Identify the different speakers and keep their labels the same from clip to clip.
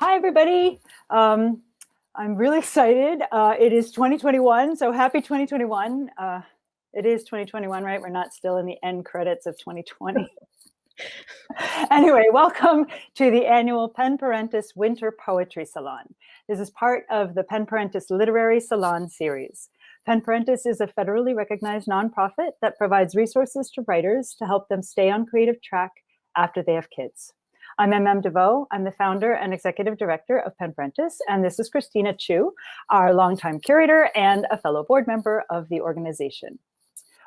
Speaker 1: Hi, everybody. I'm really excited. It is 2021, so happy 2021. It is 2021, right? We're not still in the end credits of 2020. Anyway, welcome to the annual Pen Parentis Winter Poetry Salon. This is part of the Pen Parentis Literary Salon series. Pen Parentis is a federally recognized nonprofit that provides resources to writers to help them stay on creative track after they have kids. I'm MM DeVoe. I'm the founder and executive director of Pen Parentis, and this is Christina Chu, our longtime curator and a fellow board member of the organization.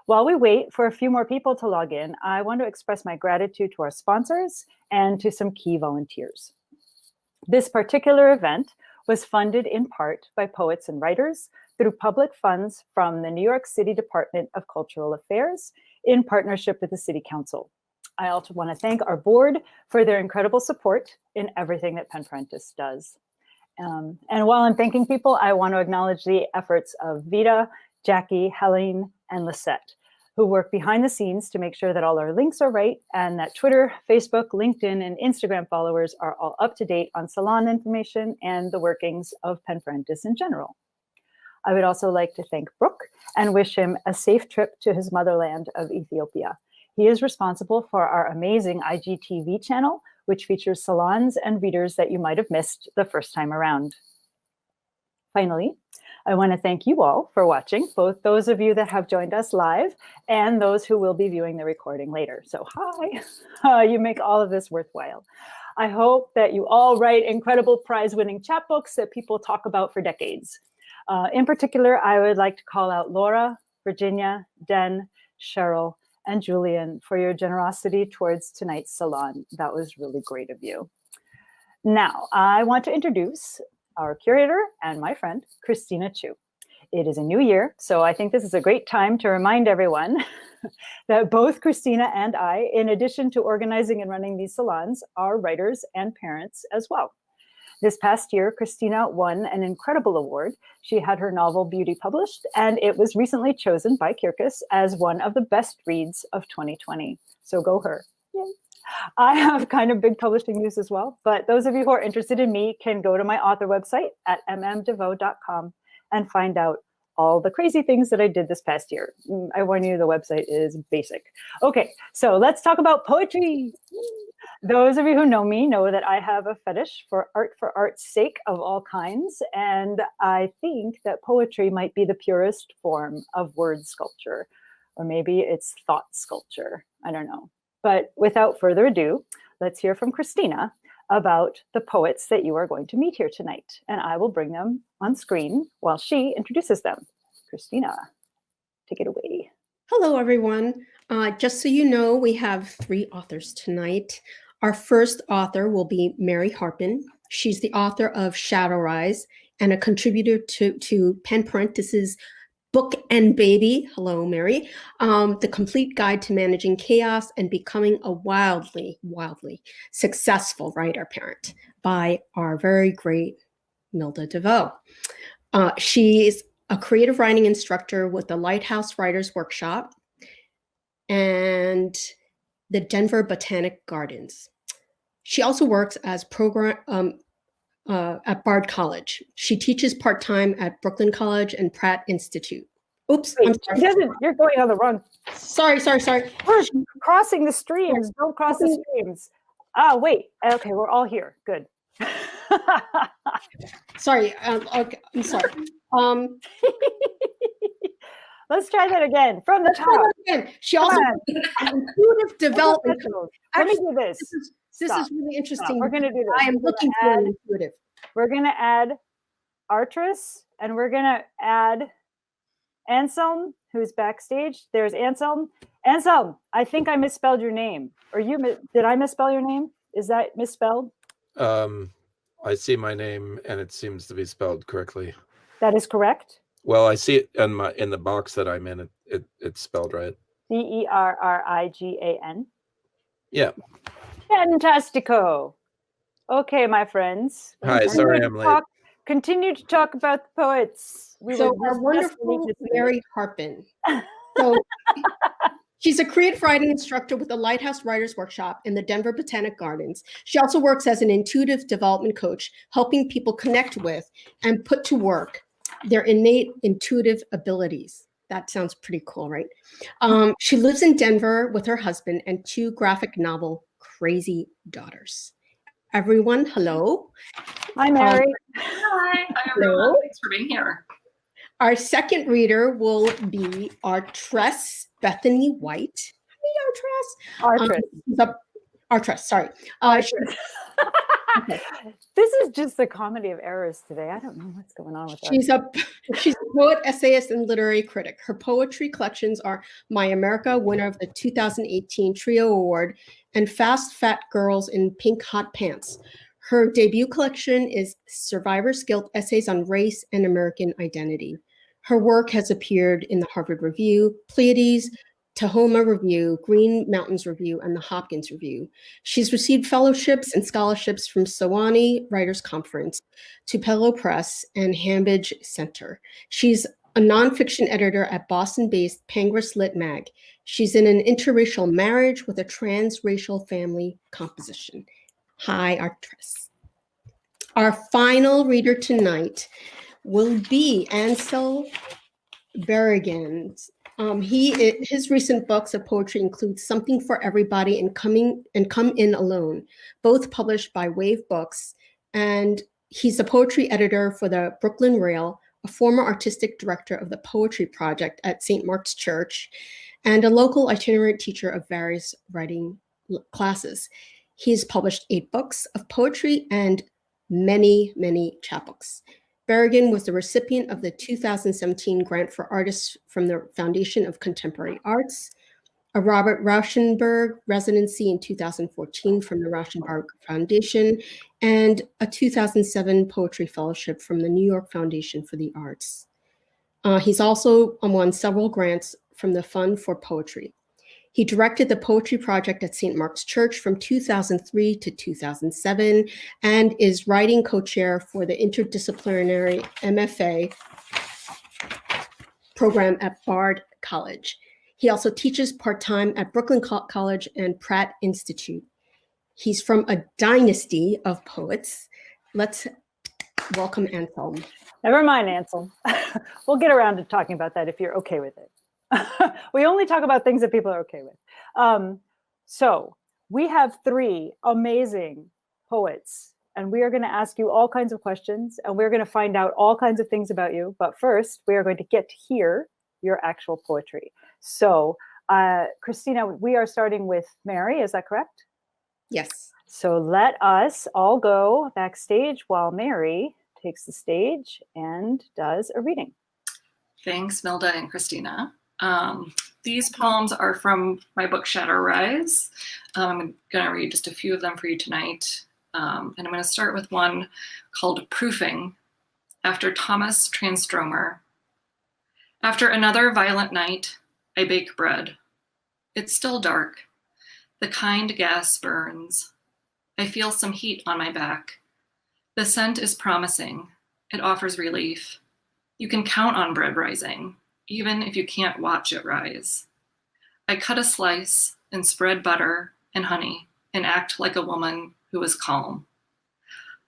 Speaker 1: While we wait for a few more people to log in, I want to express my gratitude to our sponsors and to some key volunteers. This particular event was funded in part by poets and writers through public funds from the New York City Department of Cultural Affairs in partnership with the City Council. I also want to thank our board for their incredible support in everything that Pen Parentis does. And while I'm thanking people, I want to acknowledge the efforts of Vita, Jackie, Helene, and Lisette, who work behind the scenes to make sure that all our links are right and that Twitter, Facebook, LinkedIn, and Instagram followers are all up to date on Salon information and the workings of Pen Parentis in general. I would also like to thank Brooke and wish him a safe trip to his motherland of Ethiopia. He is responsible for our amazing IGTV channel, which features salons and readers that you might have missed the first time around. Finally, I want to thank you all for watching, both those of you that have joined us live and those who will be viewing the recording later. So hi, you make all of this worthwhile. I hope that you all write incredible prize-winning chapbooks that people talk about for decades. In particular, I would like to call out Laura, Virginia, Den, Cheryl, and Julian for your generosity towards tonight's salon. That was really great of you. Now, I want to introduce our curator and my friend, Christina Chu. It is a new year, so I think this is a great time to remind everyone that both Christina and I, in addition to organizing and running these salons, are writers and parents as well. This past year, Christina won an incredible award. She had her novel Beauty published, and it was recently chosen by Kirkus as one of the best reads of 2020. So go her. Yay. I have kind of big publishing news as well, but those of you who are interested in me can go to my author website at mmdevoe.com and find out all the crazy things that I did this past year. I warn you, the website is basic. Okay, so let's talk about poetry. Those of you who know me know that I have a fetish for art's sake of all kinds, and I think that poetry might be the purest form of word sculpture, or maybe it's thought sculpture, I don't know. But without further ado, let's hear from Christina about the poets that you are going to meet here tonight, and I will bring them on screen while she introduces them. Christina, take it away.
Speaker 2: Hello, everyone. Just so you know, we have 3 authors tonight. Our first author will be Mary Harpin. She's the author of Shadow Rise and a contributor to Pen Parentis' Book and Baby. Hello, Mary. The Complete Guide to Managing Chaos and Becoming a Wildly Successful Writer-Parent by our very great Milda DeVoe. She's a creative writing instructor with the Lighthouse Writers Workshop and the Denver Botanic Gardens. She also works as program at Bard College. She teaches part-time at Brooklyn College and Pratt Institute. Oops,
Speaker 1: Wait,
Speaker 2: I'm sorry.
Speaker 1: You're going on the wrong.
Speaker 2: Sorry.
Speaker 1: We're crossing the streams. Don't cross the streams. Wait. Okay, we're all here. Good.
Speaker 2: Sorry. Okay, I'm sorry.
Speaker 1: Let's try that again from the top.
Speaker 2: She also intuitive development.
Speaker 1: Let me do this.
Speaker 2: This is really interesting.
Speaker 1: Stop. We're going to do this.
Speaker 2: I am looking for an intuitive.
Speaker 1: We're going to add Artress, and we're going to add Anselm, who's backstage. There's Anselm. Anselm, I think I misspelled your name. Or did I misspell your name? Is that misspelled?
Speaker 3: I see my name, and it seems to be spelled correctly.
Speaker 1: That is correct.
Speaker 3: Well, I see it in the box that I'm in. It's spelled right.
Speaker 1: Berrigan.
Speaker 3: Yeah.
Speaker 1: Fantastico. Okay, my friends.
Speaker 3: Hi, sorry I'm late.
Speaker 1: Continue to talk about the poets.
Speaker 2: So our wonderful Mary Harpin. So She's a creative writing instructor with the Lighthouse Writers Workshop in the Denver Botanic Gardens. She also works as an intuitive development coach, helping people connect with and put to work their innate intuitive abilities. That sounds pretty cool, right? She lives in Denver with her husband and 2 graphic novel crazy daughters. Everyone, hello.
Speaker 1: Hi, Mary.
Speaker 4: Hi. Hi,
Speaker 2: Hello.
Speaker 4: everyone. Thanks for being here.
Speaker 2: Our second reader will be Artress Bethany White. Hi, Artress.
Speaker 1: Artress.
Speaker 2: Artress, sorry. Okay.
Speaker 1: This is just the comedy of errors today. I don't know what's going on with
Speaker 2: She's a poet, essayist, and literary critic. Her poetry collections are My America, winner of the 2018 Trio Award, and Fast Fat Girls in Pink Hot Pants. Her debut collection is Survivor's Guilt: Essays on Race and American Identity. Her work has appeared in the Harvard Review, Pleiades, Tahoma Review, Green Mountains Review, and the Hopkins Review. She's received fellowships and scholarships from Sewanee Writers Conference, Tupelo Press, and Hambidge Center. She's a nonfiction editor at Boston-based Penguin Lit Mag. She's in an interracial marriage with a transracial family composition. Hi, Artress. Our final reader tonight will be Anselm Berrigan. His recent books of poetry include Something for Everybody and Come In Alone, both published by Wave Books. And he's a poetry editor for the Brooklyn Rail, a former artistic director of the Poetry Project at St. Mark's Church, and a local itinerant teacher of various writing classes. He's published 8 books of poetry and many, many chapbooks. Berrigan was the recipient of the 2017 Grant for Artists from the Foundation of Contemporary Arts, a Robert Rauschenberg residency in 2014 from the Rauschenberg Foundation, and a 2007 Poetry Fellowship from the New York Foundation for the Arts. He's also won several grants from the Fund for Poetry. He directed the Poetry Project at St. Mark's Church from 2003 to 2007 and is writing co-chair for the interdisciplinary MFA program at Bard College. He also teaches part-time at Brooklyn College and Pratt Institute. He's from a dynasty of poets. Let's welcome Anselm.
Speaker 1: Never mind, Anselm. We'll get around to talking about that if you're okay with it. We only talk about things that people are okay with. So we have 3 amazing poets, and we are going to ask you all kinds of questions, and we're going to find out all kinds of things about you. But first, we are going to get to hear your actual poetry. So, Christina, we are starting with Mary. Is that correct?
Speaker 2: Yes.
Speaker 1: So let us all go backstage while Mary takes the stage and does a reading.
Speaker 4: Thanks, Milda and Christina. These poems are from my book, Shadow Rise. I'm going to read just a few of them for you tonight. And I'm going to start with one called Proofing, after Thomas Transtromer. After another violent night, I bake bread. It's still dark. The kind gas burns. I feel some heat on my back. The scent is promising. It offers relief. You can count on bread rising, even if you can't watch it rise. I cut a slice and spread butter and honey and act like a woman who is calm.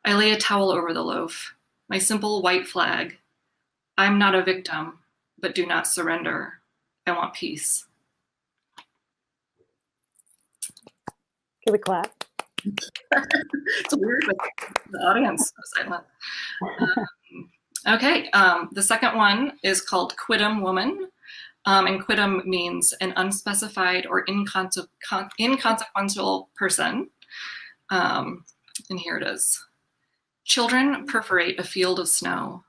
Speaker 4: I lay a towel over the loaf, my simple white flag. I'm not a victim, but do not surrender. I want peace.
Speaker 1: Can we clap?
Speaker 4: It's weird with the audience so silent. Okay, the second one is called Quidam Woman. And quidam means an unspecified or inconsequential person. And here it is. Children perforate a field of snow.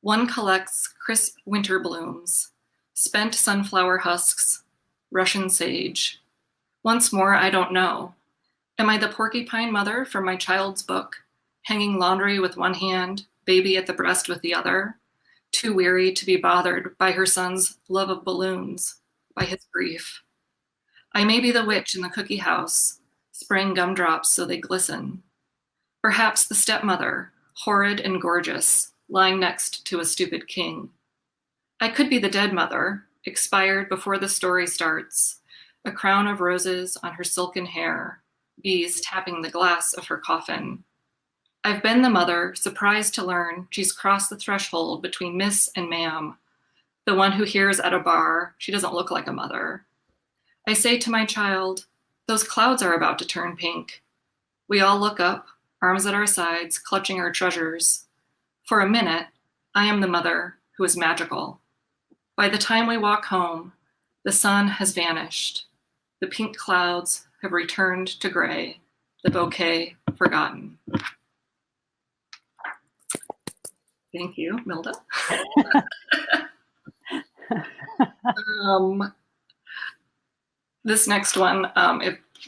Speaker 4: One collects crisp winter blooms, spent sunflower husks, Russian sage. Once more, I don't know. Am I the porcupine mother from my child's book, hanging laundry with one hand, baby at the breast with the other, too weary to be bothered by her son's love of balloons, by his grief? I may be the witch in the cookie house, spraying gumdrops so they glisten. Perhaps the stepmother, horrid and gorgeous, lying next to a stupid king. I could be the dead mother, expired before the story starts, a crown of roses on her silken hair, bees tapping the glass of her coffin. I've been the mother, surprised to learn she's crossed the threshold between miss and ma'am, the one who hears at a bar she doesn't look like a mother. I say to my child, those clouds are about to turn pink. We all look up, arms at our sides, clutching our treasures. For a minute, I am the mother who is magical. By the time we walk home, the sun has vanished. The pink clouds have returned to gray, the bouquet forgotten. Thank you, Milda. This next one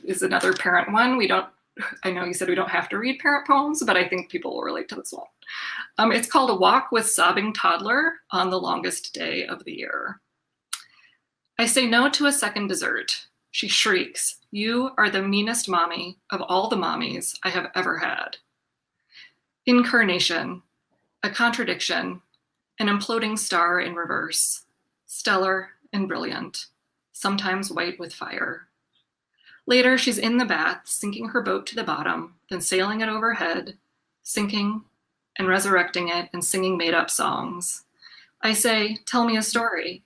Speaker 4: is another parent one. I know you said we don't have to read parent poems, but I think people will relate to this one. It's called A Walk with Sobbing Toddler on the Longest Day of the Year. I say no to a second dessert. She shrieks, "You are the meanest mommy of all the mommies I have ever had." Incarnation, a contradiction, an imploding star in reverse, stellar and brilliant, sometimes white with fire. Later, she's in the bath, sinking her boat to the bottom, then sailing it overhead, sinking and resurrecting it and singing made-up songs. I say, "Tell me a story."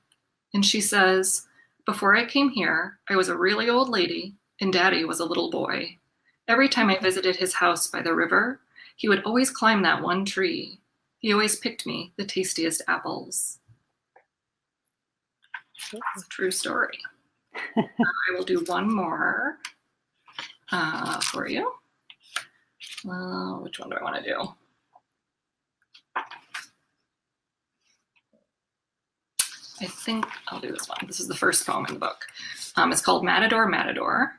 Speaker 4: And she says, "Before I came here, I was a really old lady and Daddy was a little boy. Every time I visited his house by the river, he would always climb that one tree. He always picked me the tastiest apples." It's a true story. I will do one more for you. Which one do I want to do? I think I'll do this one. This is the first poem in the book. It's called Matador, Matador.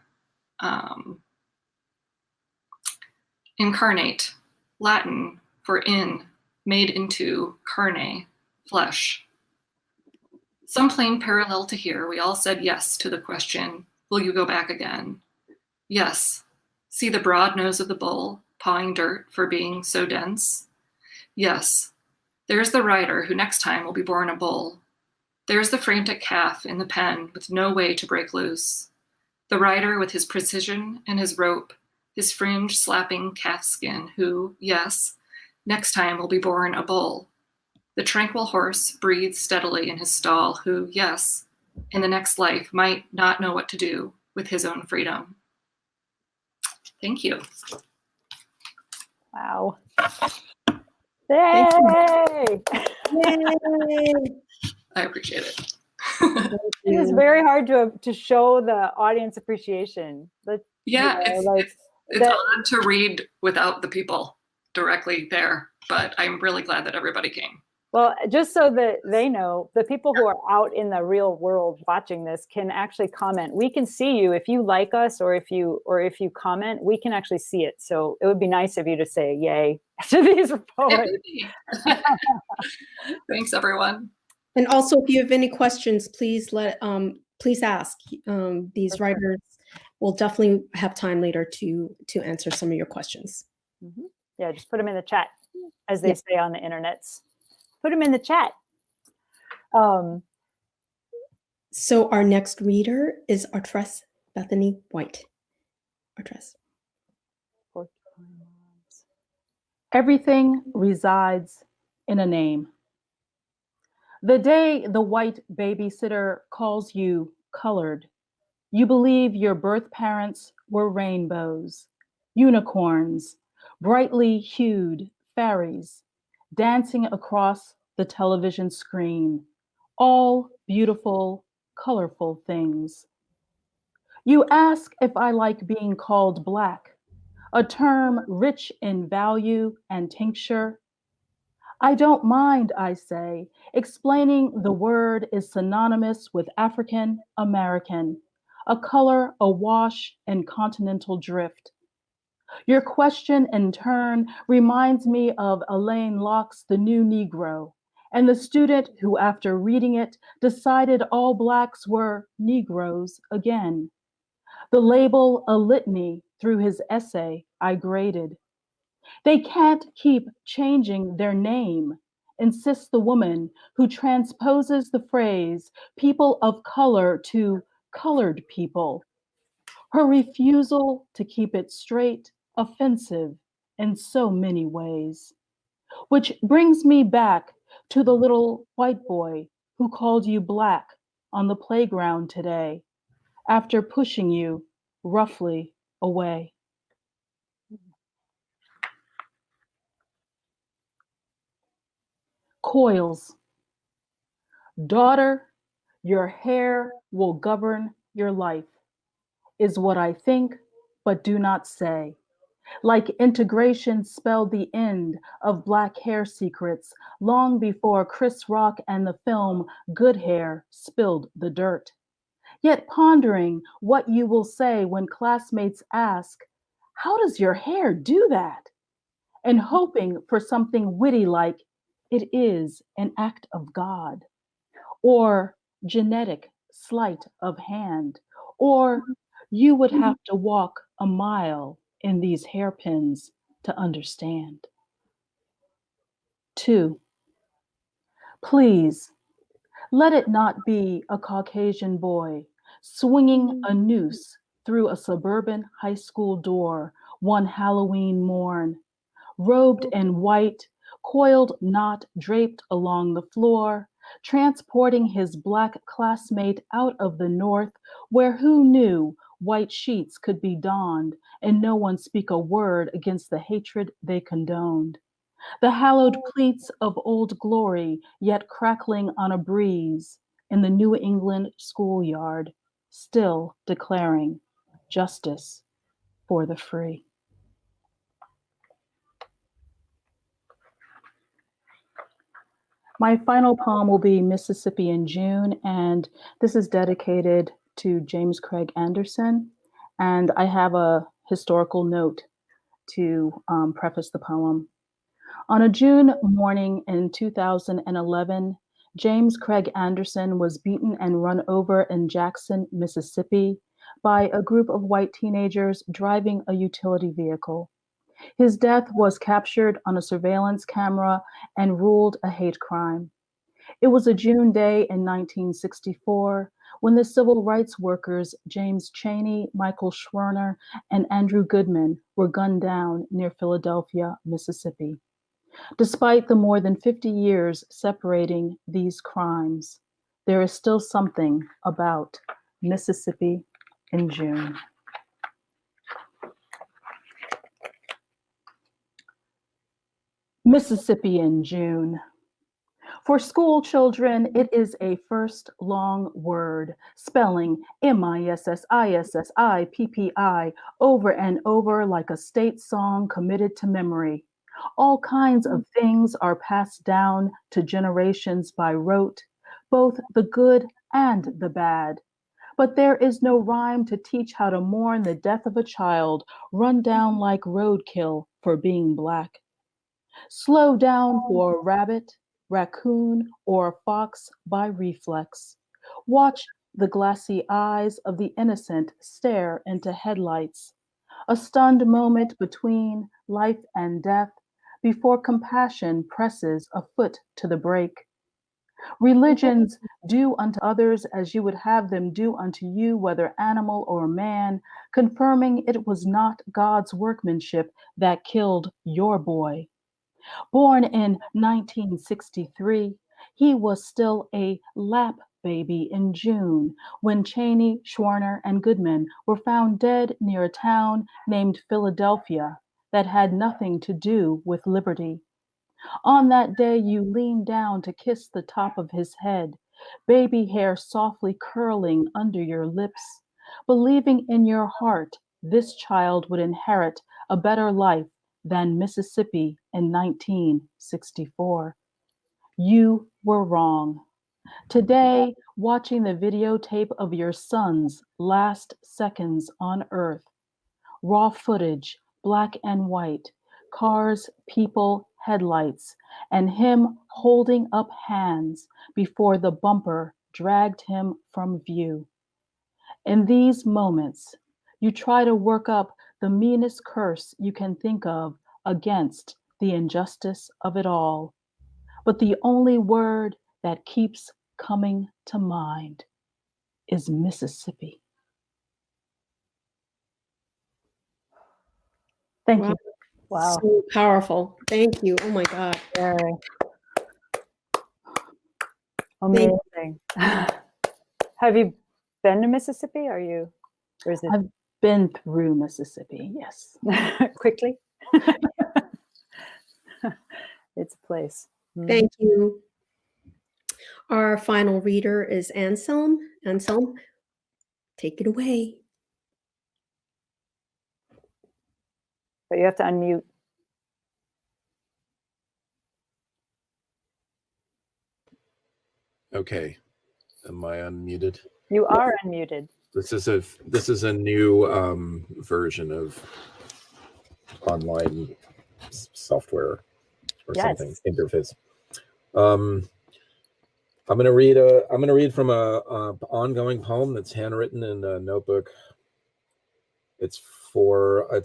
Speaker 4: Incarnate, Latin for in, made into, carne, flesh. Some plain parallel to here, we all said yes to the question, will you go back again? Yes. See the broad nose of the bull, pawing dirt for being so dense? Yes. There's the rider who next time will be born a bull. There's the frantic calf in the pen with no way to break loose. The rider with his precision and his rope, his fringe slapping calf skin who, yes, next time will be born a bull. The tranquil horse breathes steadily in his stall who, yes, in the next life might not know what to do with his own freedom. Thank you.
Speaker 1: Wow.
Speaker 2: Thank
Speaker 1: Yay!
Speaker 2: Yay!
Speaker 4: I appreciate it.
Speaker 1: It is very hard to show the audience appreciation. But,
Speaker 4: Yeah,
Speaker 1: you know,
Speaker 4: it's odd to read without the people directly there, but I'm really glad that everybody came.
Speaker 1: well, just so that they know, the people who are out in the real world watching this can actually comment. We can see you if you like us, or if you comment, we can actually see it. So it would be nice of you to say yay to these poets.
Speaker 4: Thanks, everyone.
Speaker 2: And also, if you have any questions, please ask. These writers will definitely have time later to answer some of your questions.
Speaker 1: Mm-hmm. Yeah, just put them in the chat, as they say on the internets. Put them in the chat.
Speaker 2: So our next reader is Artress Bethany White. Artress.
Speaker 5: Everything resides in a name. The day the white babysitter calls you colored, you believe your birth parents were rainbows, unicorns, brightly hued fairies, dancing across the television screen, all beautiful, colorful things. You ask if I like being called Black, a term rich in value and tincture. I don't mind, I say, explaining the word is synonymous with African American, a color awash in continental drift. Your question, in turn, reminds me of Alain Locke's The New Negro, and the student who, after reading it, decided all Blacks were Negroes again. The label a litany through his essay I graded. They can't keep changing their name, insists the woman who transposes the phrase people of color to colored people. Her refusal to keep it straight, offensive in so many ways. Which brings me back to the little white boy who called you black on the playground today after pushing you roughly away. Coils. Daughter, your hair will govern your life, is what I think, but do not say. Like integration spelled the end of black hair secrets long before Chris Rock and the film Good Hair spilled the dirt. Yet pondering what you will say when classmates ask, how does your hair do that? And hoping for something witty like, it is an act of God, or genetic sleight of hand, or you would have to walk a mile in these hairpins to understand. 2, please let it not be a Caucasian boy swinging a noose through a suburban high school door one Halloween morn, robed in white, coiled knot draped along the floor, transporting his black classmate out of the north, where who knew white sheets could be donned and no one speak a word against the hatred they condoned. The hallowed pleats of old glory yet crackling on a breeze in the New England schoolyard, still declaring justice for the free. My final poem will be Mississippi in June, and this is dedicated to James Craig Anderson. And I have a historical note to preface the poem. On a June morning in 2011, James Craig Anderson was beaten and run over in Jackson, Mississippi, by a group of white teenagers driving a utility vehicle. His death was captured on a surveillance camera and ruled a hate crime. It was a June day in 1964 when the civil rights workers James Chaney, Michael Schwerner, and Andrew Goodman were gunned down near Philadelphia, Mississippi. Despite the more than 50 years separating these crimes, there is still something about Mississippi in June. Mississippi in June. For school children, it is a first long word, spelling MISSISSIPPI over and over like a state song committed to memory. All kinds of things are passed down to generations by rote, both the good and the bad. But there is no rhyme to teach how to mourn the death of a child run down like roadkill for being Black. Slow down for a rabbit, raccoon, or fox by reflex. Watch the glassy eyes of the innocent stare into headlights. A stunned moment between life and death before compassion presses a foot to the brake. Religions do unto others as you would have them do unto you, whether animal or man, confirming it was not God's workmanship that killed your boy. Born in 1963, he was still a lap baby in June when Chaney, Schwerner, and Goodman were found dead near a town named Philadelphia that had nothing to do with liberty. On that day, you leaned down to kiss the top of his head, baby hair softly curling under your lips, believing in your heart this child would inherit a better life than Mississippi in 1964. You were wrong. Today, watching the videotape of your son's last seconds on Earth, raw footage, black and white, cars, people, headlights, and him holding up hands before the bumper dragged him from view. In these moments, you try to work up the meanest curse you can think of against the injustice of it all. But the only word that keeps coming to mind is Mississippi. Thank you.
Speaker 1: Wow.
Speaker 2: So powerful. Thank you. Oh my God.
Speaker 1: Very
Speaker 2: Thank
Speaker 1: amazing. Have you been to Mississippi? Or is it
Speaker 5: I've been through Mississippi, yes.
Speaker 1: quickly? It's a place.
Speaker 2: Thank you. Our final reader is Anselm. Anselm, take it away.
Speaker 1: But you have to unmute.
Speaker 3: Okay. Am I unmuted?
Speaker 1: You are unmuted.
Speaker 3: This is a new version of online software or
Speaker 1: Yes.
Speaker 3: something interface. I'm gonna read from a ongoing poem that's handwritten in a notebook. It's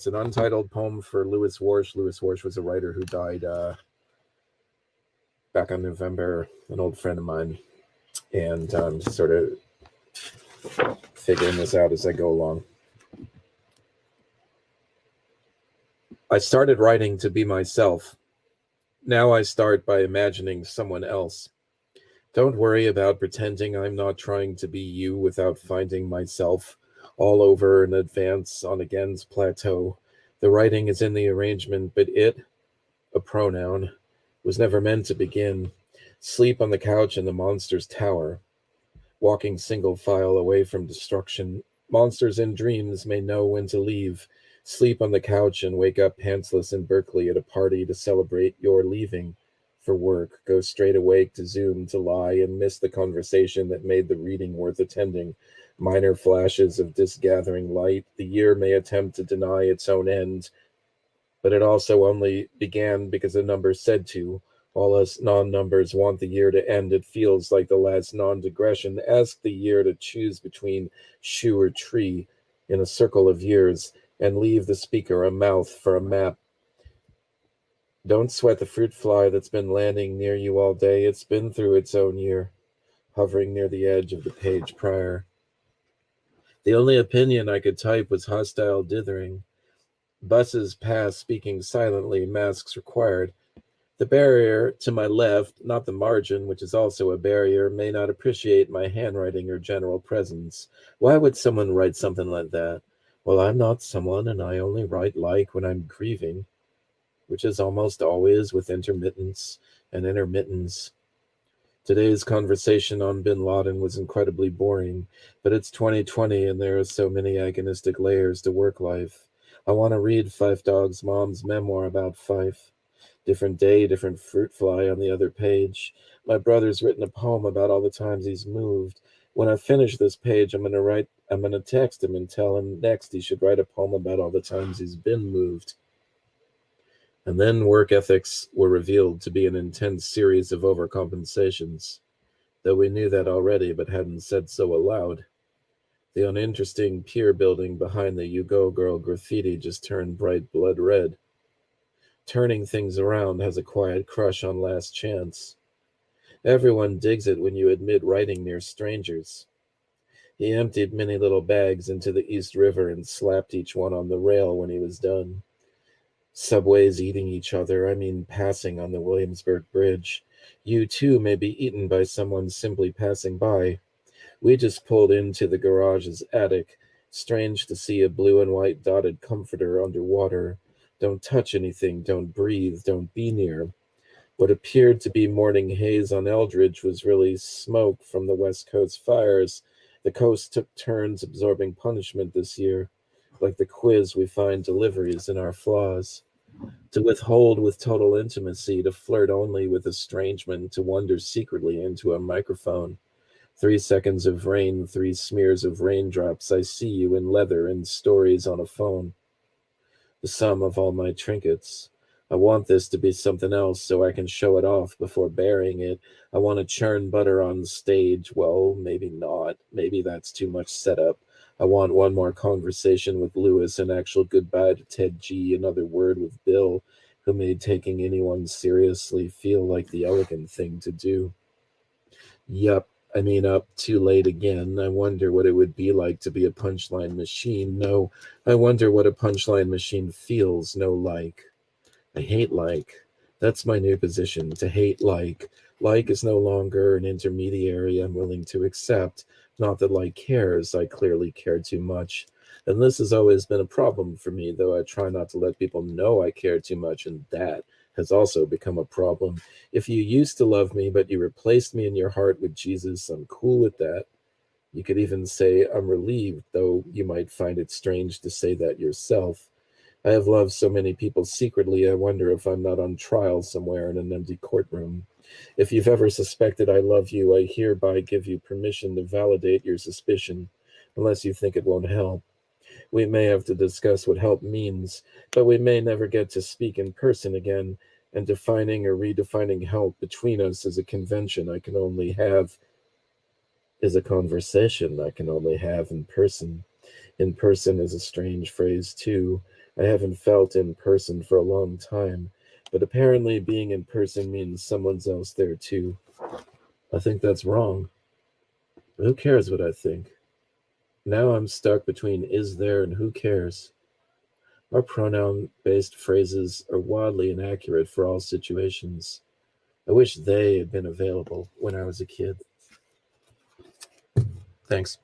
Speaker 3: an untitled poem for Louis Warsh. Louis Warsh was a writer who died back in November, an old friend of mine, and I'm sort of figuring this out as I go along. I started writing to be myself. Now I start by imagining someone else. Don't worry about pretending I'm not trying to be you without finding myself all over in advance on Again's plateau. The writing is in the arrangement, but it, a pronoun, was never meant to begin. Sleep on the couch in the monster's tower, walking single file away from destruction. Monsters in dreams may know when to leave. Sleep on the couch and wake up pantsless in Berkeley at a party to celebrate your leaving for work. Go straight awake to Zoom to lie and miss the conversation that made the reading worth attending. Minor flashes of disgathering light. The year may attempt to deny its own end, but it also only began because the number said to. All us non-numbers want the year to end. It feels like the last non-digression. Ask the year to choose between shoe or tree in a circle of years and leave the speaker a mouth for a map. Don't sweat the fruit fly that's been landing near you all day. It's been through its own year, hovering near the edge of the page prior. The only opinion I could type was hostile dithering. Buses pass, speaking silently, masks required. The barrier to my left, not the margin, which is also a barrier, may not appreciate my handwriting or general presence. Why would someone write something like that? Well, I'm not someone, and I only write like when I'm grieving, which is almost always with intermittence and intermittence. Today's conversation on bin Laden was incredibly boring, but it's 2020 and there are so many agonistic layers to work life. I want to read Fife Dog's mom's memoir about Fife. Different day, different fruit fly on the other page. My brother's written a poem about all the times he's moved. When I finish this page, I'm gonna text him and tell him next he should write a poem about all the times he's been moved. And then work ethics were revealed to be an intense series of overcompensations, though we knew that already but hadn't said so aloud. The uninteresting pier building behind the You Go Girl graffiti just turned bright blood red. Turning things around has a quiet crush on Last Chance. Everyone digs it when you admit writing near strangers. He emptied many little bags into the East River and slapped each one on the rail when he was done. Subways eating each other, I mean passing on the Williamsburg Bridge. You too may be eaten by someone simply passing by. We just pulled into the garage's attic. Strange to see a blue and white dotted comforter underwater. Don't touch anything, don't breathe, don't be near. What appeared to be morning haze on Eldridge was really smoke from the West Coast fires. The coast took turns absorbing punishment this year. Like the quiz, we find deliveries in our flaws. To withhold with total intimacy, to flirt only with estrangement, to wander secretly into a microphone. 3 seconds of rain, 3 smears of raindrops. I see you in leather and stories on a phone. The sum of all my trinkets. I want this to be something else so I can show it off before burying it. I want to churn butter on stage. Well, maybe not. Maybe that's too much setup. I want one more conversation with Lewis, an actual goodbye to Ted G, another word with Bill, who made taking anyone seriously feel like the elegant thing to do. Yup, I mean, up too late again. I wonder what it would be like to be a punchline machine. No, I wonder what a punchline machine feels. No, like. I hate like. That's my new position, to hate like. Like is no longer an intermediary I'm willing to accept. Not that like cares. I clearly care too much. And this has always been a problem for me, though I try not to let people know I care too much, and that has also become a problem. If you used to love me, but you replaced me in your heart with Jesus, I'm cool with that. You could even say I'm relieved, though you might find it strange to say that yourself. I have loved so many people secretly, I wonder if I'm not on trial somewhere in an empty courtroom. If you've ever suspected I love you, I hereby give you permission to validate your suspicion, unless you think it won't help. We may have to discuss what help means, but we may never get to speak in person again, and defining or redefining help between us is a convention I can only have, is a conversation I can only have in person. In person is a strange phrase, too. I haven't felt in person for a long time, but apparently being in person means someone's else there, too. I think that's wrong. Who cares what I think? Now I'm stuck between is there and who cares. Our pronoun-based phrases are wildly inaccurate for all situations. I wish they had been available when I was a kid. Thanks.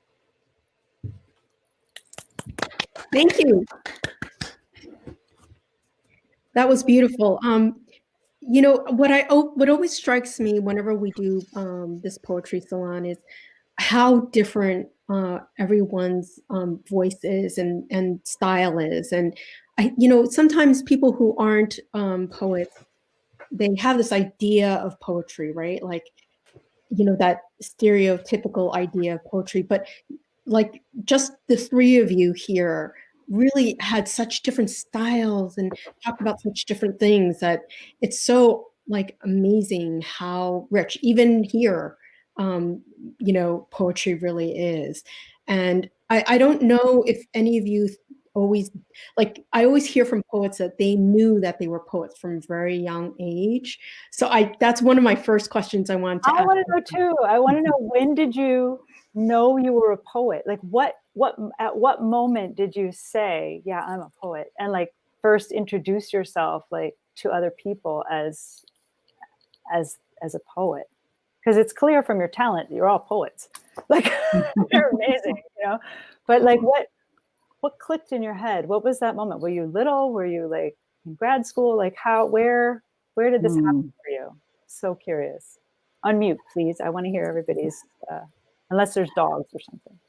Speaker 2: Thank you. That was beautiful. You know, what always strikes me whenever we do this poetry salon is how different everyone's voice is and style is. And you know, sometimes people who aren't poets, they have this idea of poetry, right? Like, you know, that stereotypical idea of poetry. But like just the three of you here really had such different styles and talked about such different things that it's so like amazing how rich even here you know, poetry really is. And I don't know if any of you always, like, I always hear from poets that they knew that they were poets from a very young age. So that's one of my first questions I wanted to ask.
Speaker 1: I want to know too. I want to know, when did you know you were a poet? Like at what moment did you say, yeah, I'm a poet? And like first introduce yourself like to other people as a poet? Because it's clear from your talent that you're all poets. Like you're amazing, you know? But like what clicked in your head? What was that moment? Were you little? Were you like in grad school? Like where did this happen for you? So curious. Unmute, please. I want to hear everybody's, unless there's dogs or something.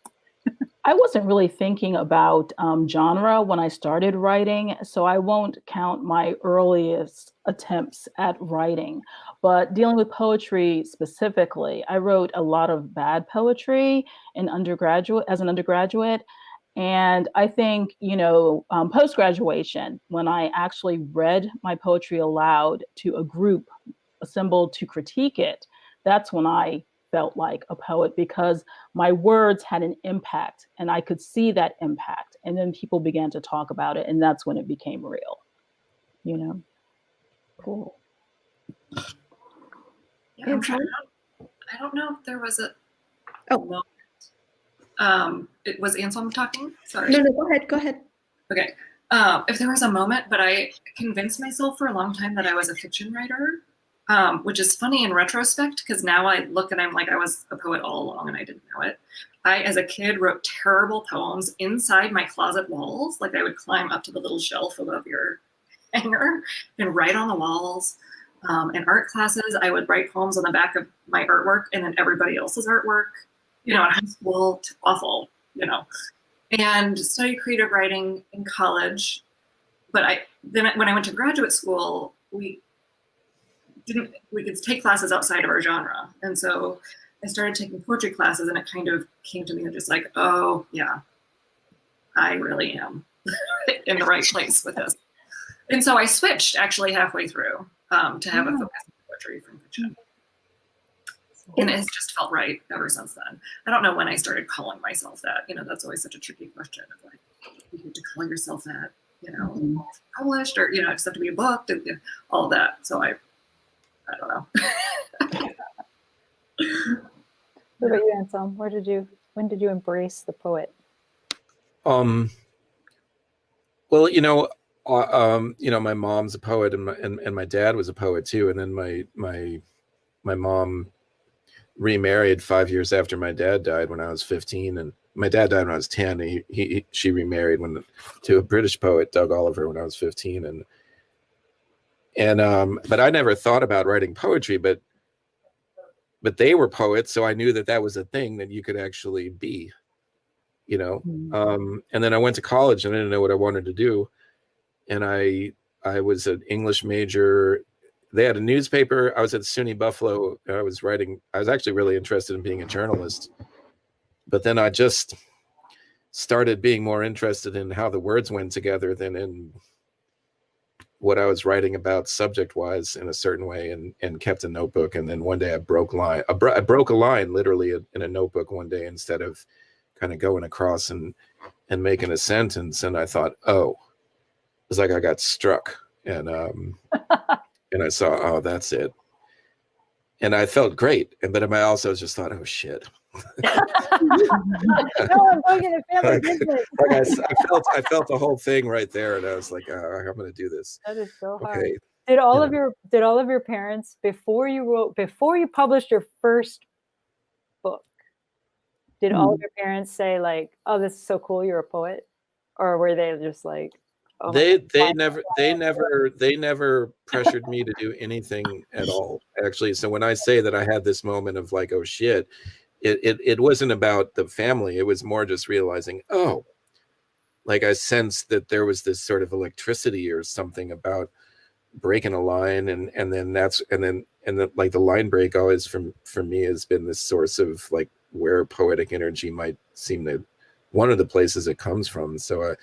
Speaker 5: I wasn't really thinking about genre when I started writing, so I won't count my earliest attempts at writing. But dealing with poetry specifically, I wrote a lot of bad poetry as an undergraduate. And I think, you know, post-graduation, when I actually read my poetry aloud to a group assembled to critique it, that's when I felt like a poet, because my words had an impact and I could see that impact. And then people began to talk about it, and that's when it became real, you know?
Speaker 2: Cool.
Speaker 4: Yeah, I don't know if there was a moment. It was Anselm talking? Sorry.
Speaker 2: No, go ahead.
Speaker 4: Okay. If there was a moment, but I convinced myself for a long time that I was a fiction writer, which is funny in retrospect, because now I look and I'm like, I was a poet all along and I didn't know it. I, as a kid, wrote terrible poems inside my closet walls. Like I would climb up to the little shelf above your hanger and write on the walls. In art classes, I would write poems on the back of my artwork and then everybody else's artwork. You know, in high school, awful, you know. And studied creative writing in college. But when I went to graduate school, we could take classes outside of our genre. And so I started taking poetry classes, and it kind of came to me just like, oh yeah, I really am in the right place with this. And so I switched actually halfway through to have a focus on poetry from fiction. And it's just felt right ever since then. I don't know when I started calling myself that. You know, that's always such a tricky question of like, you get to call yourself that, you know, published, or, you know, just have to be a book, and all of that. So I don't know.
Speaker 1: What about you, Anselm? When did you embrace the poet?
Speaker 3: Well, my mom's a poet, and my dad was a poet too. And then my mom remarried 5 years after my dad died when I was 15, and my dad died when I was 10. She remarried to a British poet, Doug Oliver, when I was 15, but I never thought about writing poetry, but they were poets, so I knew that was a thing that you could actually be, and then I went to college and I didn't know what I wanted to do, and I was an English major. They had a newspaper. I was at SUNY Buffalo. I was actually really interested in being a journalist, but then I just started being more interested in how the words went together than in what I was writing about subject wise in a certain way, and kept a notebook. And then one day I broke a line literally in a notebook one day, instead of kind of going across and making a sentence. And I thought, oh, it was like I got struck, and I saw, oh, that's it. And I felt great. But I also just thought, oh shit.
Speaker 1: No, I'm going into family business.
Speaker 3: I felt the whole thing right there, and I was like, I'm going to do this.
Speaker 1: That is so hard.
Speaker 3: Okay.
Speaker 1: Did all of your parents, before you published your first book, did all of your parents say like, "Oh, this is so cool, you're a poet," or were they just like, oh,
Speaker 3: they never pressured me to do anything at all, actually. So when I say that I had this moment of like, oh shit, it wasn't about the family. It was more just realizing, oh, like I sensed that there was this sort of electricity or something about breaking a line, and then like the line break always for me has been this source of like where poetic energy might seem to, one of the places it comes from. So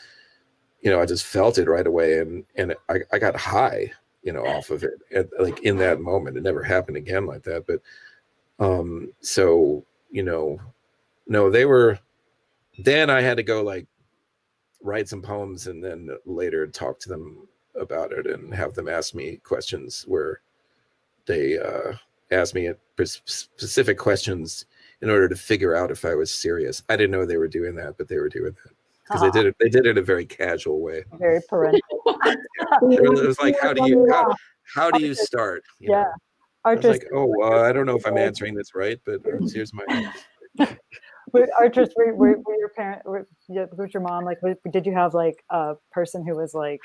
Speaker 3: I just felt it right away, and I got high, off of it, like in that moment. It never happened again like that. But so no, they were. Then I had to go like write some poems, and then later talk to them about it and have them ask me questions where they asked me specific questions in order to figure out if I was serious. I didn't know they were doing that, but they were doing that. Because they did it in a very casual way.
Speaker 1: Very parental.
Speaker 3: It was like, how do you start?
Speaker 1: Yeah.
Speaker 3: I was like, I don't know if I'm answering this right, but here's my.
Speaker 1: Artress, were your parents? Was your mom like? Did you have like a person who was like,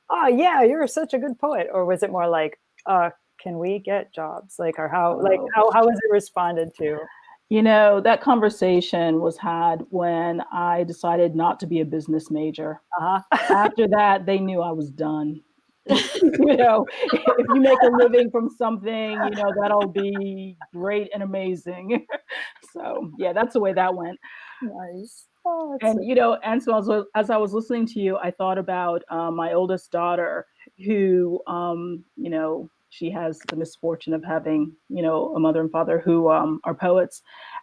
Speaker 1: "Oh yeah, you're such a good poet," or was it more like, "Can we get jobs?" Like, or how was it responded to?
Speaker 5: That conversation was had when I decided not to be a business major. After that, they knew I was done. If you make a living from something, that'll be great and amazing. So yeah, that's the way that went.
Speaker 1: Nice. Oh,
Speaker 5: and and so as I was listening to you, I thought about my oldest daughter, who she has the misfortune of having, a mother and father who are poets.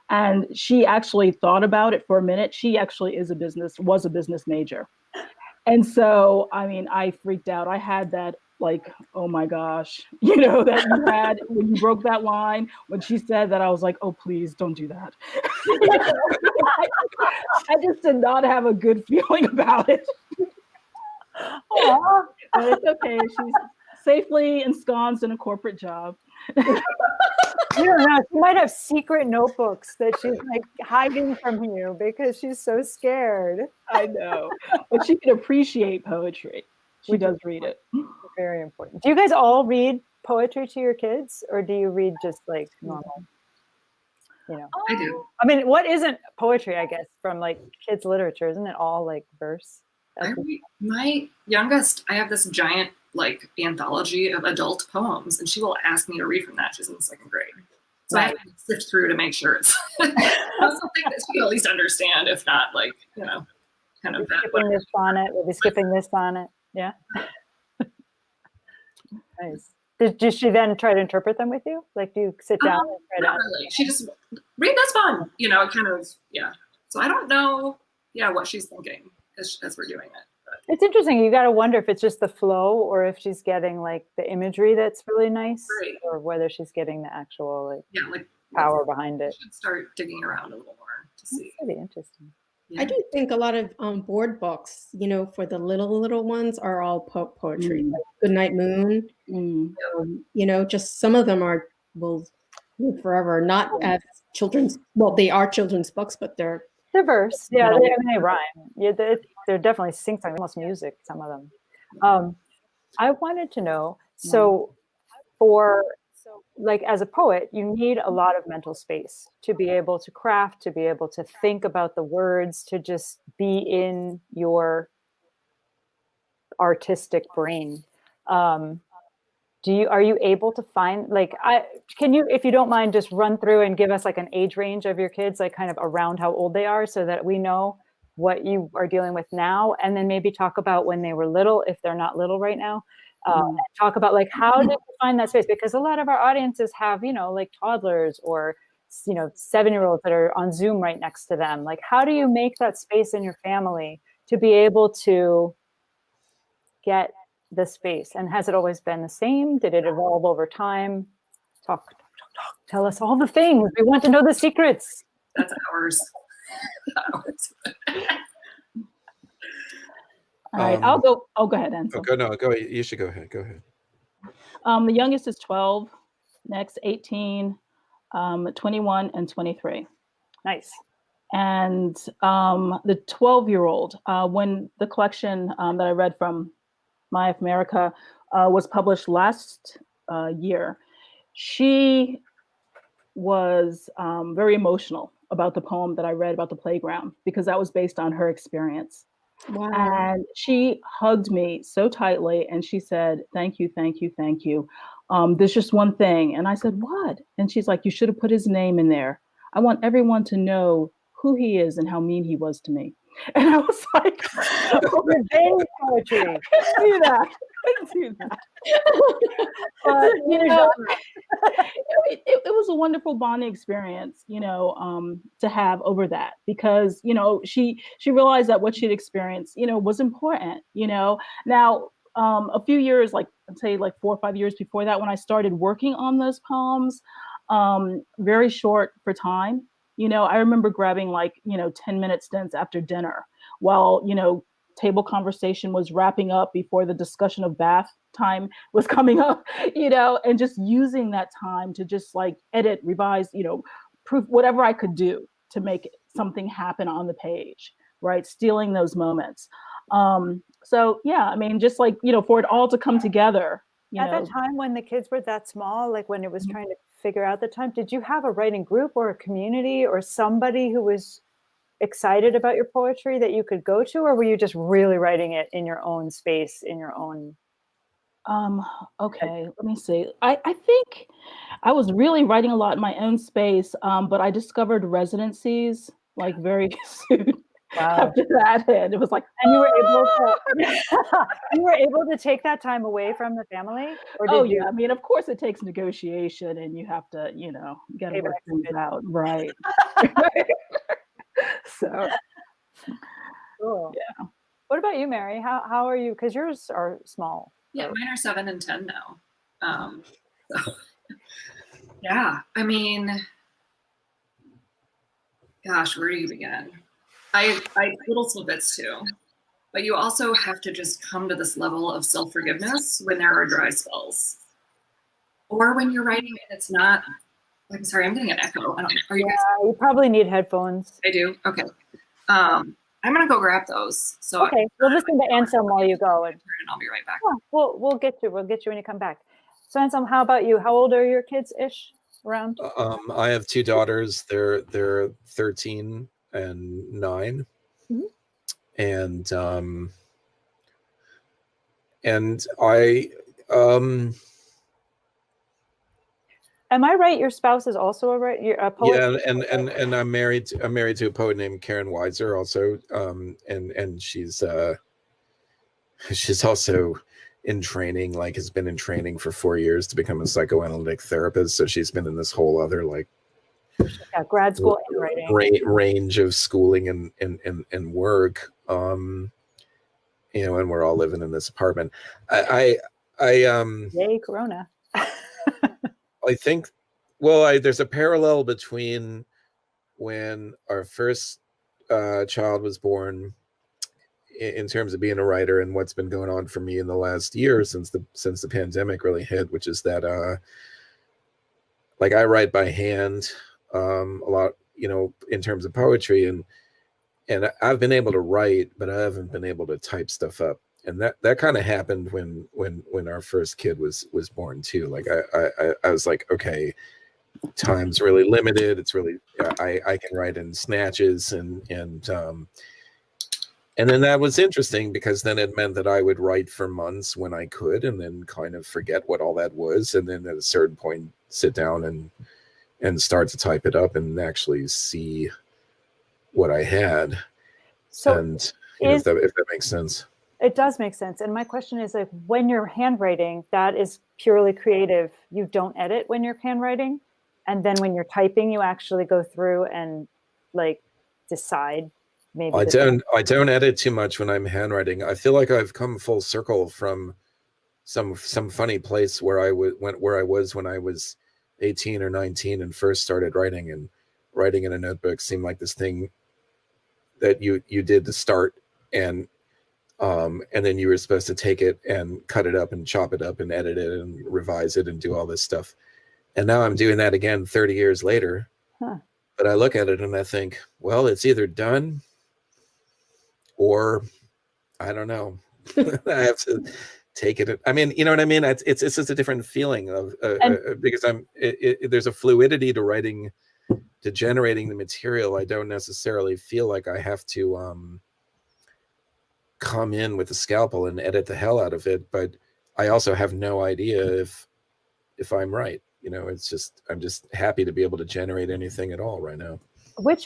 Speaker 5: And she actually thought about it for a minute. She actually was a business major. And so, I freaked out. I had that like, oh my gosh, that you had when you broke that line, when she said that, I was like, oh, please don't do that. I just did not have a good feeling about it. But it's okay. She's safely ensconced in a corporate job.
Speaker 1: You don't know. She might have secret notebooks that she's like hiding from you because she's so scared.
Speaker 5: I know. But she can appreciate poetry. She does read it.
Speaker 1: Very important. Do you guys all read poetry to your kids, or do you read just like normal?
Speaker 4: I do.
Speaker 1: What isn't poetry, I guess, from like kids' literature? Isn't it all like verse?
Speaker 4: My youngest, I have this giant like anthology of adult poems, and she will ask me to read from that. She's in the second grade. So I have to sift through to make sure it's something that she at least understand, if not like, kind of that.
Speaker 1: Skipping this sonnet, we'll be skipping this sonnet. Yeah. Nice. Did she then try to interpret them with you? Like, do you sit down and try to?
Speaker 4: Not really. She just read this fun, kind of, yeah. So I don't know, what she's thinking as we're doing it. But.
Speaker 1: It's interesting. You got to wonder if it's just the flow, or if she's getting like the imagery that's really nice,
Speaker 4: right.
Speaker 1: or whether she's getting the actual like.
Speaker 4: Yeah, like
Speaker 1: power behind
Speaker 4: I
Speaker 1: it.
Speaker 4: should start digging around a little more to see.
Speaker 1: That's pretty interesting.
Speaker 2: I do think a lot of board books, for the little ones are all poetry.
Speaker 5: Mm.
Speaker 2: Like Goodnight Moon,
Speaker 5: Mm.
Speaker 2: just some of them will live forever. Not as children's, well, they are children's books, but they're
Speaker 1: Diverse. Yeah,
Speaker 2: Not
Speaker 1: they rhyme. Yeah, they're definitely sing-song, almost music, some of them. I wanted to know, so for like as a poet, you need a lot of mental space to be able to craft, to be able to think about the words, to just be in your artistic brain. Are you able to find, like, can you, if you don't mind, just run through and give us like an age range of your kids, like kind of around how old they are, so that we know what you are dealing with now, and then maybe talk about when they were little, if they're not little right now. And talk about like, how did you find that space? Because a lot of our audiences have, like toddlers or 7-year-olds that are on Zoom right next to them. Like, how do you make that space in your family to be able to get the space? And has it always been the same? Did it evolve over time? Talk. Tell us all the things. We want to know the secrets.
Speaker 4: That's hours.
Speaker 5: All right, I'll go. Oh, go ahead, Ansel.
Speaker 3: Go. You should go ahead. Go ahead.
Speaker 5: The youngest is 12, next 18, 21, and 23.
Speaker 1: Nice.
Speaker 5: And the 12-year-old, when the collection that I read from My of America was published last year, she was very emotional about the poem that I read about the playground, because that was based on her experience.
Speaker 2: wow.
Speaker 5: And she hugged me so tightly and she said, "Thank you, thank you, thank you. There's just one thing." And I said, "What?" And she's like, "You should have put his name in there. I want everyone to know who he is and how mean he was to me." And I was like,
Speaker 1: Revenge poetry.
Speaker 5: do that. Do that. But, it was a wonderful bonding experience, to have over that, because, she realized that what she'd experienced, was important, Now, a few years, like I'd say like 4 or 5 years before that, when I started working on those poems, very short for time, I remember grabbing like, 10-minute stints after dinner while, table conversation was wrapping up before the discussion of bath time was coming up, and just using that time to just like edit, revise, proof, whatever I could do to make something happen on the page, right? Stealing those moments. So yeah, I mean, just like, for it all to come together.
Speaker 1: At that time when the kids were that small, like when it was trying to figure out the time, did you have a writing group or a community or somebody who was excited about your poetry that you could go to, or were you just really writing it in your own space, in your own?
Speaker 5: Okay, let me see. I think I was really writing a lot in my own space, but I discovered residencies like very soon after that, and it was like,
Speaker 1: and you were able to take that time away from the family, or did you?
Speaker 5: Yeah, I mean, of course it takes negotiation and you have to, you got to work things out, right? So
Speaker 1: cool. Yeah. What about you, Mary? How are you? Because yours are small.
Speaker 4: Yeah, mine are 7 and 10 now. So, yeah, I mean, gosh, where do you begin? I little snippets too, but you also have to just come to this level of self-forgiveness when there are dry spells, or when you're writing and it's not. I'm sorry, I'm getting an echo. Are you guys?
Speaker 1: You probably need headphones.
Speaker 4: I do. Okay. I'm gonna go grab those. So
Speaker 1: okay, we'll listen to Anselm while you go, and
Speaker 4: I'll be right back.
Speaker 1: Yeah, we'll get you. We'll get you when you come back. So Anselm, how about you? How old are your kids ish? Around?
Speaker 3: I have 2 daughters. They're 13 and 9, and I
Speaker 1: Am I right? Your spouse is also a poet.
Speaker 3: Yeah, and I'm married to a poet named Karen Weiser also, and she's also in training, like has been in training for 4 years to become a psychoanalytic therapist. So she's been in this whole other like
Speaker 1: grad school and writing
Speaker 3: range of schooling and work. And we're all living in this apartment. Yay,
Speaker 1: Corona.
Speaker 3: I think well, there's a parallel between when our first child was born in terms of being a writer and what's been going on for me in the last year since the pandemic really hit, which is that like I write by hand a lot, in terms of poetry, and I've been able to write, but I haven't been able to type stuff up. And that kind of happened when our first kid was born too. Like I was like, okay, time's really limited. It's really I can write in snatches, and then that was interesting because then it meant that I would write for months when I could, and then kind of forget what all that was, and then at a certain point sit down and start to type it up and actually see what I had.
Speaker 1: So
Speaker 3: and if that makes sense.
Speaker 1: It does make sense. And my question is, like, when you're handwriting, that is purely creative. You don't edit when you're handwriting. And then when you're typing, you actually go through and like decide maybe.
Speaker 3: I don't edit too much when I'm handwriting. I feel like I've come full circle from some funny place where I was when I was 18 or 19 and first started writing, and writing in a notebook seemed like this thing that you did to start, and then you were supposed to take it and cut it up and chop it up and edit it and revise it and do all this stuff. And now I'm doing that again 30 years later.
Speaker 1: Huh.
Speaker 3: But I look at it and I think, well, it's either done or I don't know. I have to take it. I mean, you know what I mean? It's just a different feeling of because there's a fluidity to writing, to generating the material. I don't necessarily feel like I have to come in with a scalpel and edit the hell out of it, but I also have no idea if I'm right. It's just, I'm just happy to be able to generate anything at all right now.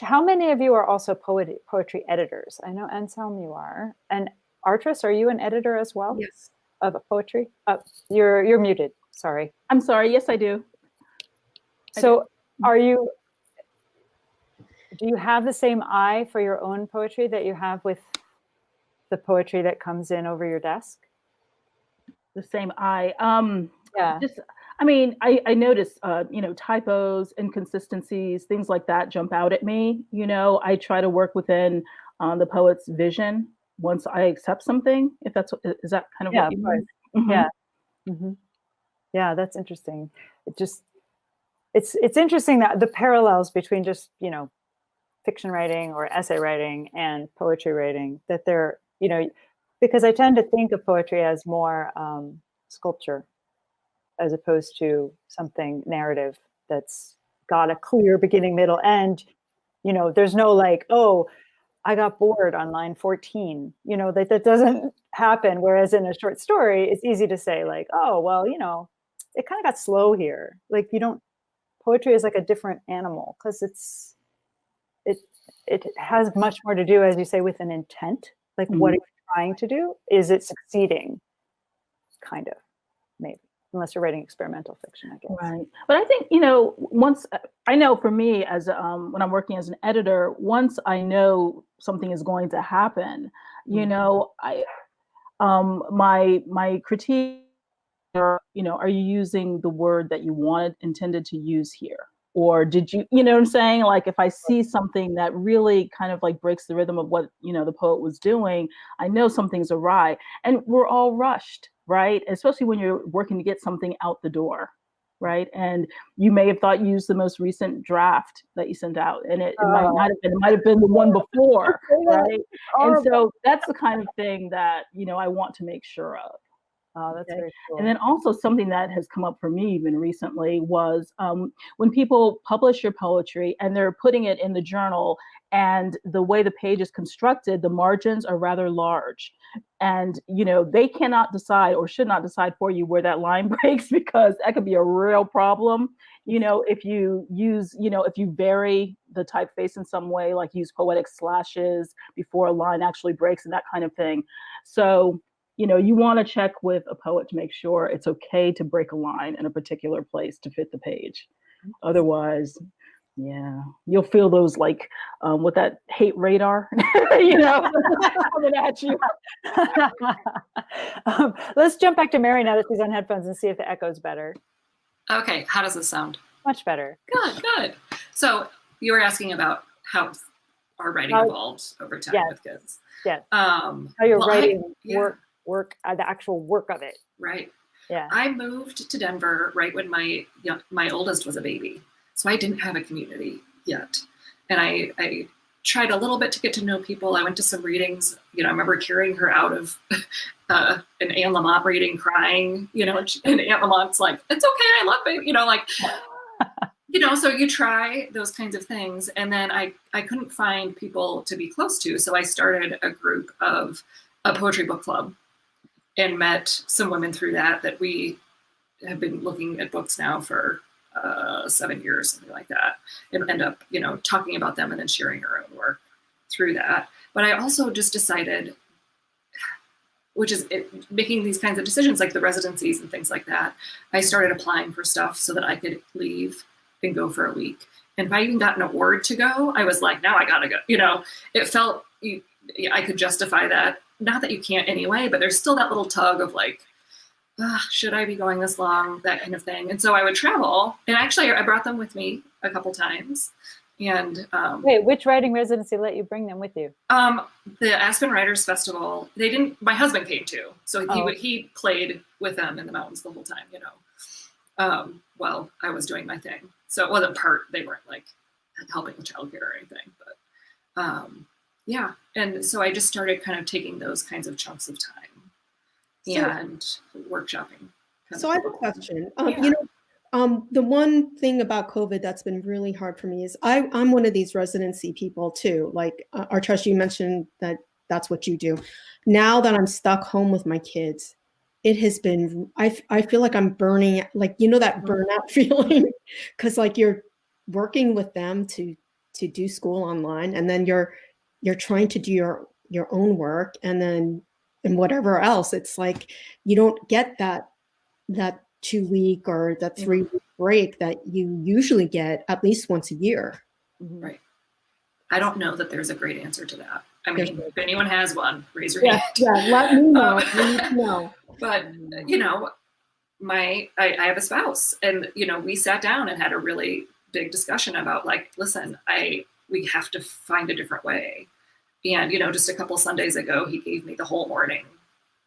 Speaker 1: How many of you are also poetry editors? I know, Anselm, you are. And Artress, are you an editor as well?
Speaker 2: Yes.
Speaker 1: Of poetry? You're muted. Sorry.
Speaker 5: I'm sorry. Yes, I do.
Speaker 1: So do you have the same eye for your own poetry that you have with the poetry that comes in over your desk?
Speaker 5: The same eye.
Speaker 1: Yeah.
Speaker 5: I notice, typos, inconsistencies, things like that jump out at me. I try to work within the poet's vision once I accept something. Is that kind of what you mean? Mm-hmm.
Speaker 1: Yeah. Mm-hmm. Yeah, that's interesting. It's interesting that the parallels between just, fiction writing or essay writing and poetry writing, that they're, because I tend to think of poetry as more sculpture, as opposed to something narrative that's got a clear beginning, middle, end. There's no like, oh, I got bored on line 14. That doesn't happen. Whereas in a short story, it's easy to say like, oh, well, it kind of got slow here. Like poetry is like a different animal because it has much more to do, as you say, with an intent. Like, mm-hmm. What are you trying to do? Is it succeeding? Kind of, maybe. Unless you're writing experimental fiction, I guess. Right.
Speaker 5: But I think, once I know for me as when I'm working as an editor, once I know something is going to happen, I my critique, are you using the word that you intended to use here? Or did you, what I'm saying? Like if I see something that really kind of like breaks the rhythm of what, the poet was doing, I know something's awry. And we're all rushed, right? Especially when you're working to get something out the door, right? And you may have thought you used the most recent draft that you sent out, and it might have been the one before, right? And so that's the kind of thing that, I want to make sure of.
Speaker 1: Oh, that's very cool.
Speaker 5: And then also something that has come up for me even recently was when people publish your poetry and they're putting it in the journal, and the way the page is constructed, the margins are rather large. And, they cannot decide or should not decide for you where that line breaks, because that could be a real problem. If you use, if you vary the typeface in some way, like use poetic slashes before a line actually breaks and that kind of thing. So, you want to check with a poet to make sure it's okay to break a line in a particular place to fit the page. Otherwise, yeah, you'll feel those like with that hate radar, coming at you.
Speaker 1: Let's jump back to Mary now that she's on headphones and see if the echo's better.
Speaker 4: Okay, how does this sound?
Speaker 1: Much better.
Speaker 4: Good. So you were asking about how our writing
Speaker 1: How-
Speaker 4: evolved over time
Speaker 1: yes.
Speaker 4: with kids.
Speaker 1: Yes.
Speaker 4: How
Speaker 1: How you're writing work, the actual work of it.
Speaker 4: Right.
Speaker 1: Yeah.
Speaker 4: I moved to Denver right when my oldest was a baby, so I didn't have a community yet, and I tried a little bit to get to know people. I went to some readings. I remember carrying her out of an Anne Lamott reading, crying. And Aunt Lamott's like, "It's okay, I love it." So you try those kinds of things, and then I couldn't find people to be close to, so I started a group of a poetry book club, and met some women through that we have been looking at books now for 7 years, something like that, and end up, talking about them and then sharing our own work through that. But I also just decided, which is making these kinds of decisions, like the residencies and things like that, I started applying for stuff so that I could leave and go for a week. And if I even got an award to go, I was like, now I gotta go. It felt I could justify that. Not that you can't anyway, but there's still that little tug of like, should I be going this long? That kind of thing. And so I would travel, and actually I brought them with me a couple times. And
Speaker 1: wait, which writing residency let you bring them with you?
Speaker 4: The Aspen Writers Festival. They didn't. My husband came too, so he played with them in the mountains the whole time. While I was doing my thing. So it wasn't they weren't like helping with childcare or anything, but yeah. And so I just started kind of taking those kinds of chunks of time and workshopping.
Speaker 2: So I have a question. The one thing about COVID that's been really hard for me is I'm one of these residency people too. Like Artress, you mentioned that's what you do. Now that I'm stuck home with my kids, it has been, I feel like I'm burning, like, that burnout feeling, because like you're working with them to do school online, and then you're trying to do your own work, and whatever else. It's like you don't get that 2 week or that 3 week break that you usually get at least once a year.
Speaker 4: Right. I don't know that there's a great answer to that. I mean, if anyone has one, raise your hand.
Speaker 2: Yeah, let me know. We need to know.
Speaker 4: But I have a spouse, and we sat down and had a really big discussion about like, listen, we have to find a different way. And just a couple Sundays ago, he gave me the whole morning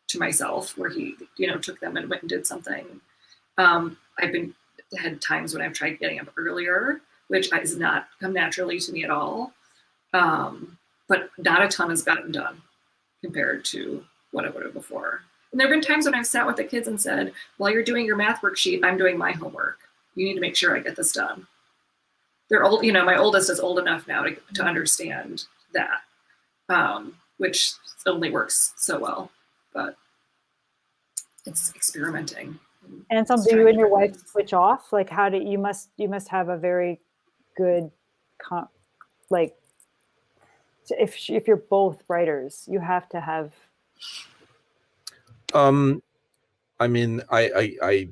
Speaker 4: to myself, where he took them and went and did something. I've had times when I've tried getting up earlier, which has not come naturally to me at all. But not a ton has gotten done compared to what I would have before. And there have been times when I've sat with the kids and said, while you're doing your math worksheet, I'm doing my homework. You need to make sure I get this done. They're old, my oldest is old enough now to understand that, which only works so well, but it's experimenting.
Speaker 1: And so do you and your wife switch off? Like you must have a very good, if you're both writers, you have to have.
Speaker 3: I mean, I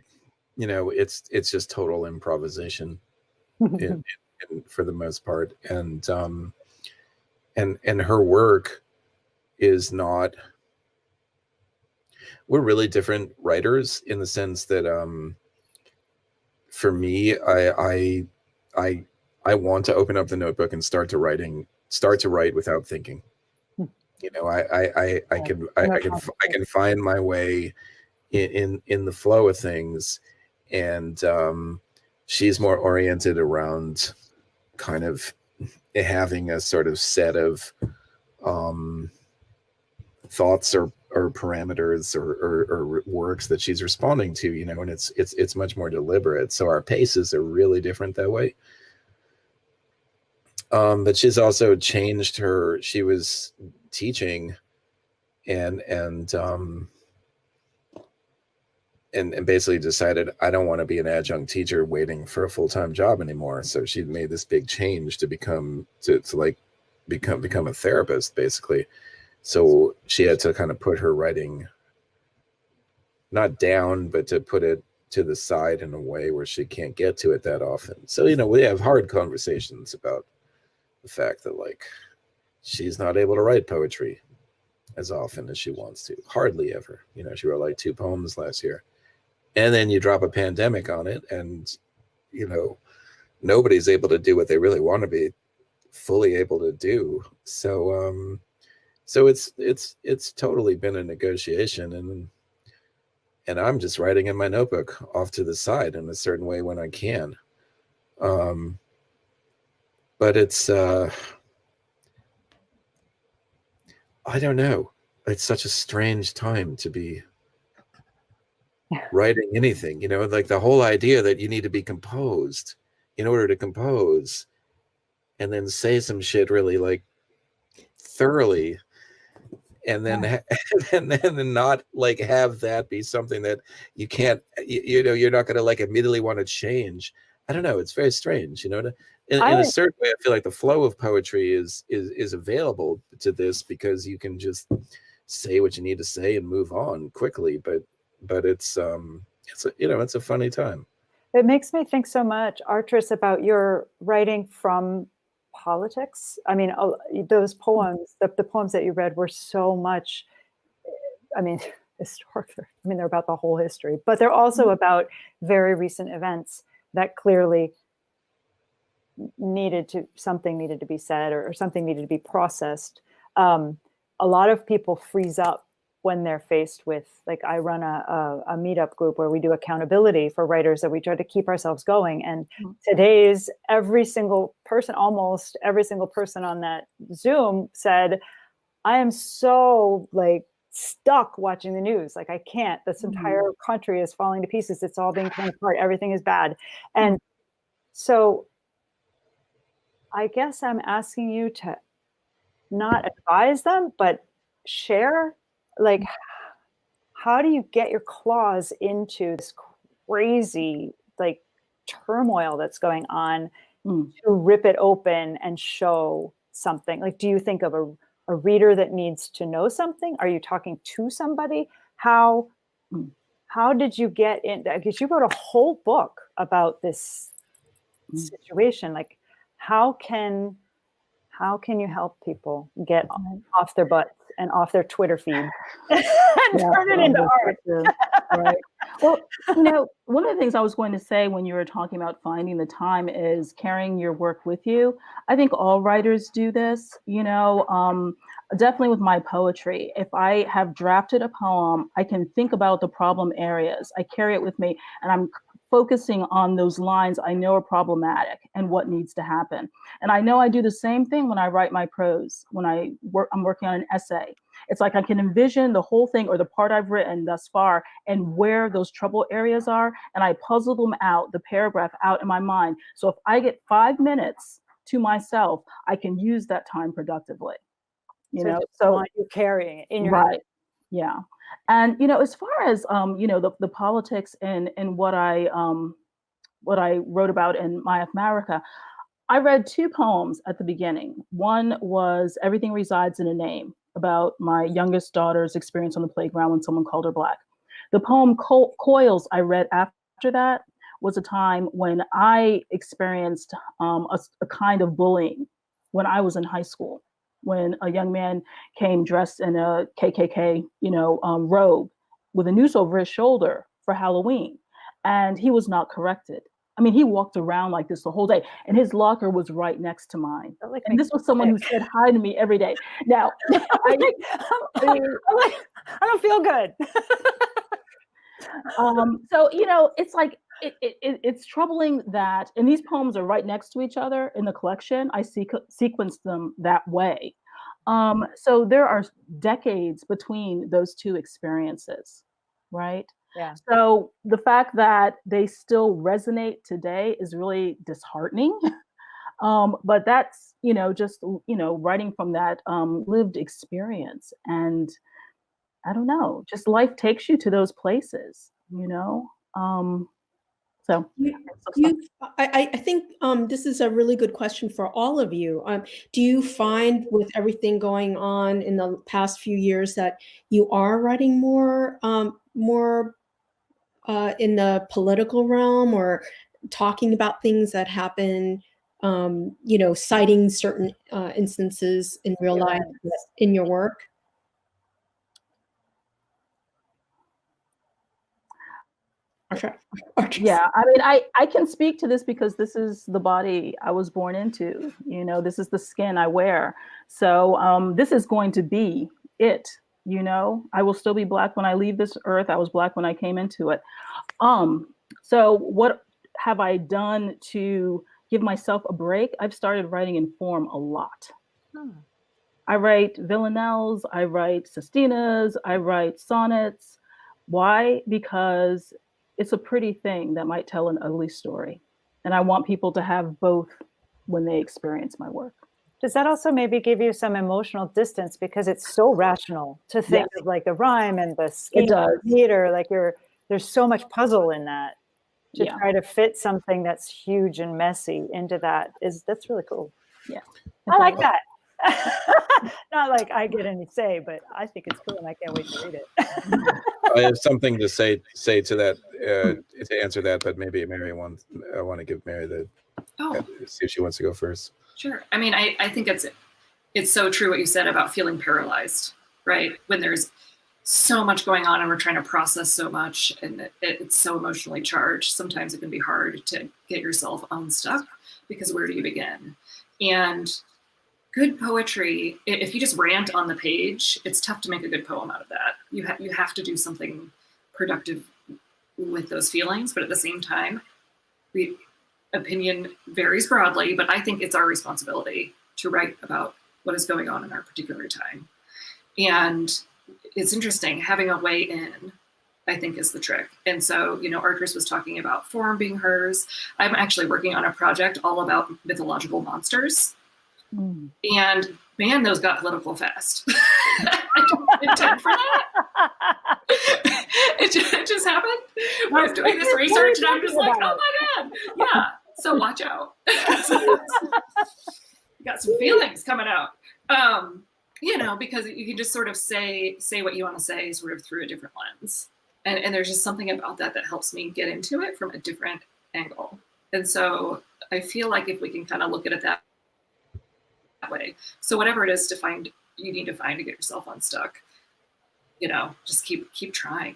Speaker 3: it's just total improvisation for the most part. And her work is not, we're really different writers in the sense that, for me, I want to open up the notebook and start to write without thinking. I can find my way in the flow of things, and she's more oriented around kind of having a sort of set of thoughts or parameters or works that she's responding to, and it's much more deliberate. So our paces are really different that way. But she's also changed she was teaching and basically decided, I don't want to be an adjunct teacher waiting for a full-time job anymore. So she made this big change to become a therapist, basically. So she had to kind of put her writing not down, but to put it to the side in a way where she can't get to it that often. So, we have hard conversations about the fact that like she's not able to write poetry as often as she wants to. Hardly ever. She wrote like 2 poems last year. And then you drop a pandemic on it, and nobody's able to do what they really want to be fully able to do. So so it's totally been a negotiation, and I'm just writing in my notebook off to the side in a certain way when I can. But it's I don't know. It's such a strange time to be writing anything, like the whole idea that you need to be composed in order to compose, and then say some shit really like thoroughly, and then and then not like have that be something that you can't, you're not going to like immediately want to change. I don't know. It's very strange, in a certain way. I feel like the flow of poetry is available to this because you can just say what you need to say and move on quickly. But it's it's a funny time.
Speaker 1: It makes me think so much, Artress, about your writing from politics. I mean, those poems, the poems that you read were so much, I mean, historic. I mean, they're about the whole history, but they're also about very recent events that clearly something needed to be said, or something needed to be processed. A lot of people freeze up when they're faced with, like, I run a meetup group where we do accountability for writers, that we try to keep ourselves going. And today's almost every single person on that Zoom said, I am so like stuck watching the news. Like, I can't, this entire country is falling to pieces. It's all being torn apart. Everything is bad. And so I guess I'm asking you to not advise them, but share, like, how do you get your claws into this crazy, like, turmoil that's going on to rip it open and show something? Like, do you think of a reader that needs to know something? Are you talking to somebody? How did you get in? Because you wrote a whole book about this situation. Like, how can you help people get off their butts and off their Twitter feed and turn it into art?
Speaker 5: Right. Well, one of the things I was going to say when you were talking about finding the time is carrying your work with you. I think all writers do this, definitely with my poetry. If I have drafted a poem, I can think about the problem areas. I carry it with me, and I'm focusing on those lines I know are problematic and what needs to happen. And I know I do the same thing when I write my prose. When I'm working on an essay. It's like I can envision the whole thing, or the part I've written thus far, and where those trouble areas are, and I puzzle them out, the paragraph out in my mind. So if I get 5 minutes to myself, I can use that time productively.
Speaker 1: So you're carrying it in your
Speaker 5: right. Yeah. And as far as the politics and what I wrote about in My America, I read 2 poems at the beginning. One was Everything Resides in a Name, about my youngest daughter's experience on the playground when someone called her Black. The poem Coils I read after that was a time when I experienced a kind of bullying when I was in high school, when a young man came dressed in a KKK, robe with a noose over his shoulder for Halloween, and he was not corrected. I mean, he walked around like this the whole day, and his locker was right next to mine. And this was someone who said hi to me every day. Now,
Speaker 1: I don't feel good.
Speaker 5: So, it's like, it's troubling that, and these poems are right next to each other in the collection. I sequenced them that way. So there are decades between those 2 experiences, right?
Speaker 1: Yeah.
Speaker 5: So the fact that they still resonate today is really disheartening. But that's, just, writing from that lived experience. And I don't know, just life takes you to those places, So
Speaker 2: I think this is a really good question for all of you. Do you find, with everything going on in the past few years, that you are writing more in the political realm, or talking about things that happen, citing certain instances in real life in your work? Artress.
Speaker 5: Yeah, I mean, I can speak to this because this is the body I was born into. You know, this is the skin I wear. So this is going to be it. You know, I will still be Black when I leave this earth. I was Black when I came into it. So what have I done to give myself a break? I've started writing in form a lot.
Speaker 1: Huh.
Speaker 5: I write villanelles, I write sestinas, I write sonnets. Why? Because it's a pretty thing that might tell an ugly story. And I want people to have both when they experience my work.
Speaker 1: Does that also maybe give you some emotional distance because it's so rational to think
Speaker 5: Yes.
Speaker 1: of like the rhyme and the scheme
Speaker 5: It does.
Speaker 1: of theater, like there's so much puzzle in that to
Speaker 5: Yeah.
Speaker 1: try to fit something that's huge and messy into that's really cool.
Speaker 5: Yeah.
Speaker 1: I like that. Not like I get any say, but I think it's cool and I can't wait to read it.
Speaker 3: I have something to say to that, to answer that, but maybe Mary wants. I want to give Mary see if she wants to go first.
Speaker 4: Sure. I mean, I think it's so true what you said about feeling paralyzed, right? When there's so much going on and we're trying to process so much and it's so emotionally charged, sometimes it can be hard to get yourself unstuck because where do you begin? And good poetry, if you just rant on the page, it's tough to make a good poem out of that. You have to do something productive with those feelings, but at the same time, the opinion varies broadly, but I think it's our responsibility to write about what is going on in our particular time. And it's interesting, having a way in, I think, is the trick. And so, you know, Artress was talking about form being hers. I'm actually working on a project all about mythological monsters.
Speaker 5: Mm.
Speaker 4: And man, those got political fast. I don't intend for that. It just happened. I'm doing this research and I'm just like, oh my God. Yeah. So watch out. Got some feelings coming out. You know, because you can just sort of say what you want to say sort of through a different lens. And there's just something about that helps me get into it from a different angle. And so I feel like if we can kind of look at it that way. So whatever it is you need to find to get yourself unstuck, you know, just keep trying.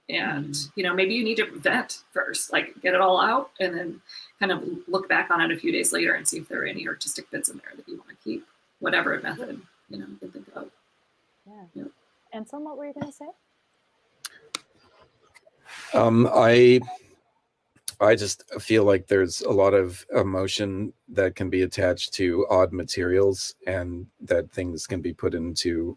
Speaker 4: And, you know, maybe you need to vent first, like get it all out and then kind of look back on it a few days later and see if there are any artistic bits in there that you want to keep, whatever method, you know, you can think of.
Speaker 1: Yeah.
Speaker 4: Yeah.
Speaker 1: Anselm, what were you going to say?
Speaker 3: I just feel like there's a lot of emotion that can be attached to odd materials, and that things can be put into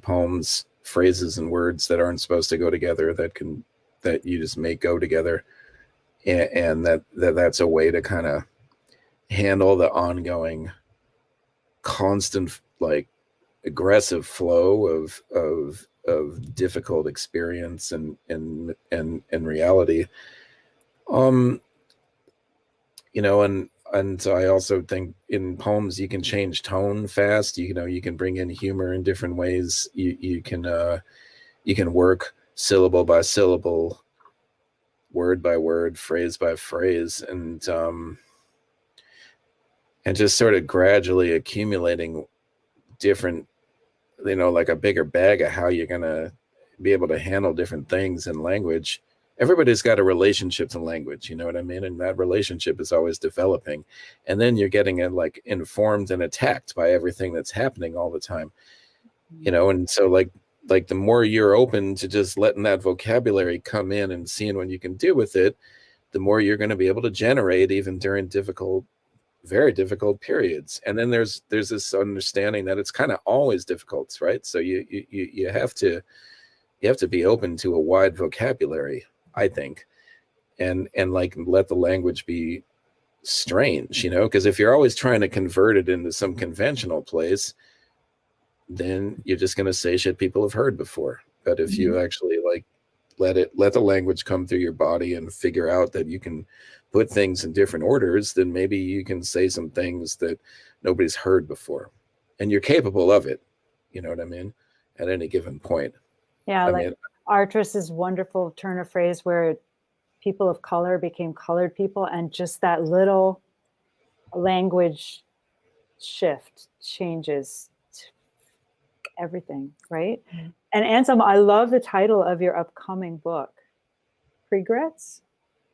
Speaker 3: poems, phrases and words that aren't supposed to go together, that you just make go together, and that's a way to kind of handle the ongoing, constant, like aggressive flow of difficult experience and reality. You know, and I also think in poems you can change tone fast. You know, you can bring in humor in different ways. You can work syllable by syllable, word by word, phrase by phrase, and just sort of gradually accumulating different, you know, like a bigger bag of how you're gonna be able to handle different things in language. Everybody's got a relationship to language, you know what I mean? And that relationship is always developing. And then you're getting it like informed and attacked by everything that's happening all the time, you know? And so like the more you're open to just letting that vocabulary come in and seeing what you can do with it, the more you're going to be able to generate even during very difficult periods. And then there's this understanding that it's kind of always difficult, right? So you have to be open to a wide vocabulary, I think, and like let the language be strange, you know, because if you're always trying to convert it into some conventional place, then you're just going to say shit people have heard before. But if you actually like let the language come through your body and figure out that you can put things in different orders, then maybe you can say some things that nobody's heard before, and you're capable of it, you know what I mean, at any given point.
Speaker 1: Yeah, like Artress's wonderful turn of phrase where people of color became colored people, and just that little language shift changes everything, right? And Anselm, I love the title of your upcoming book. Regrets?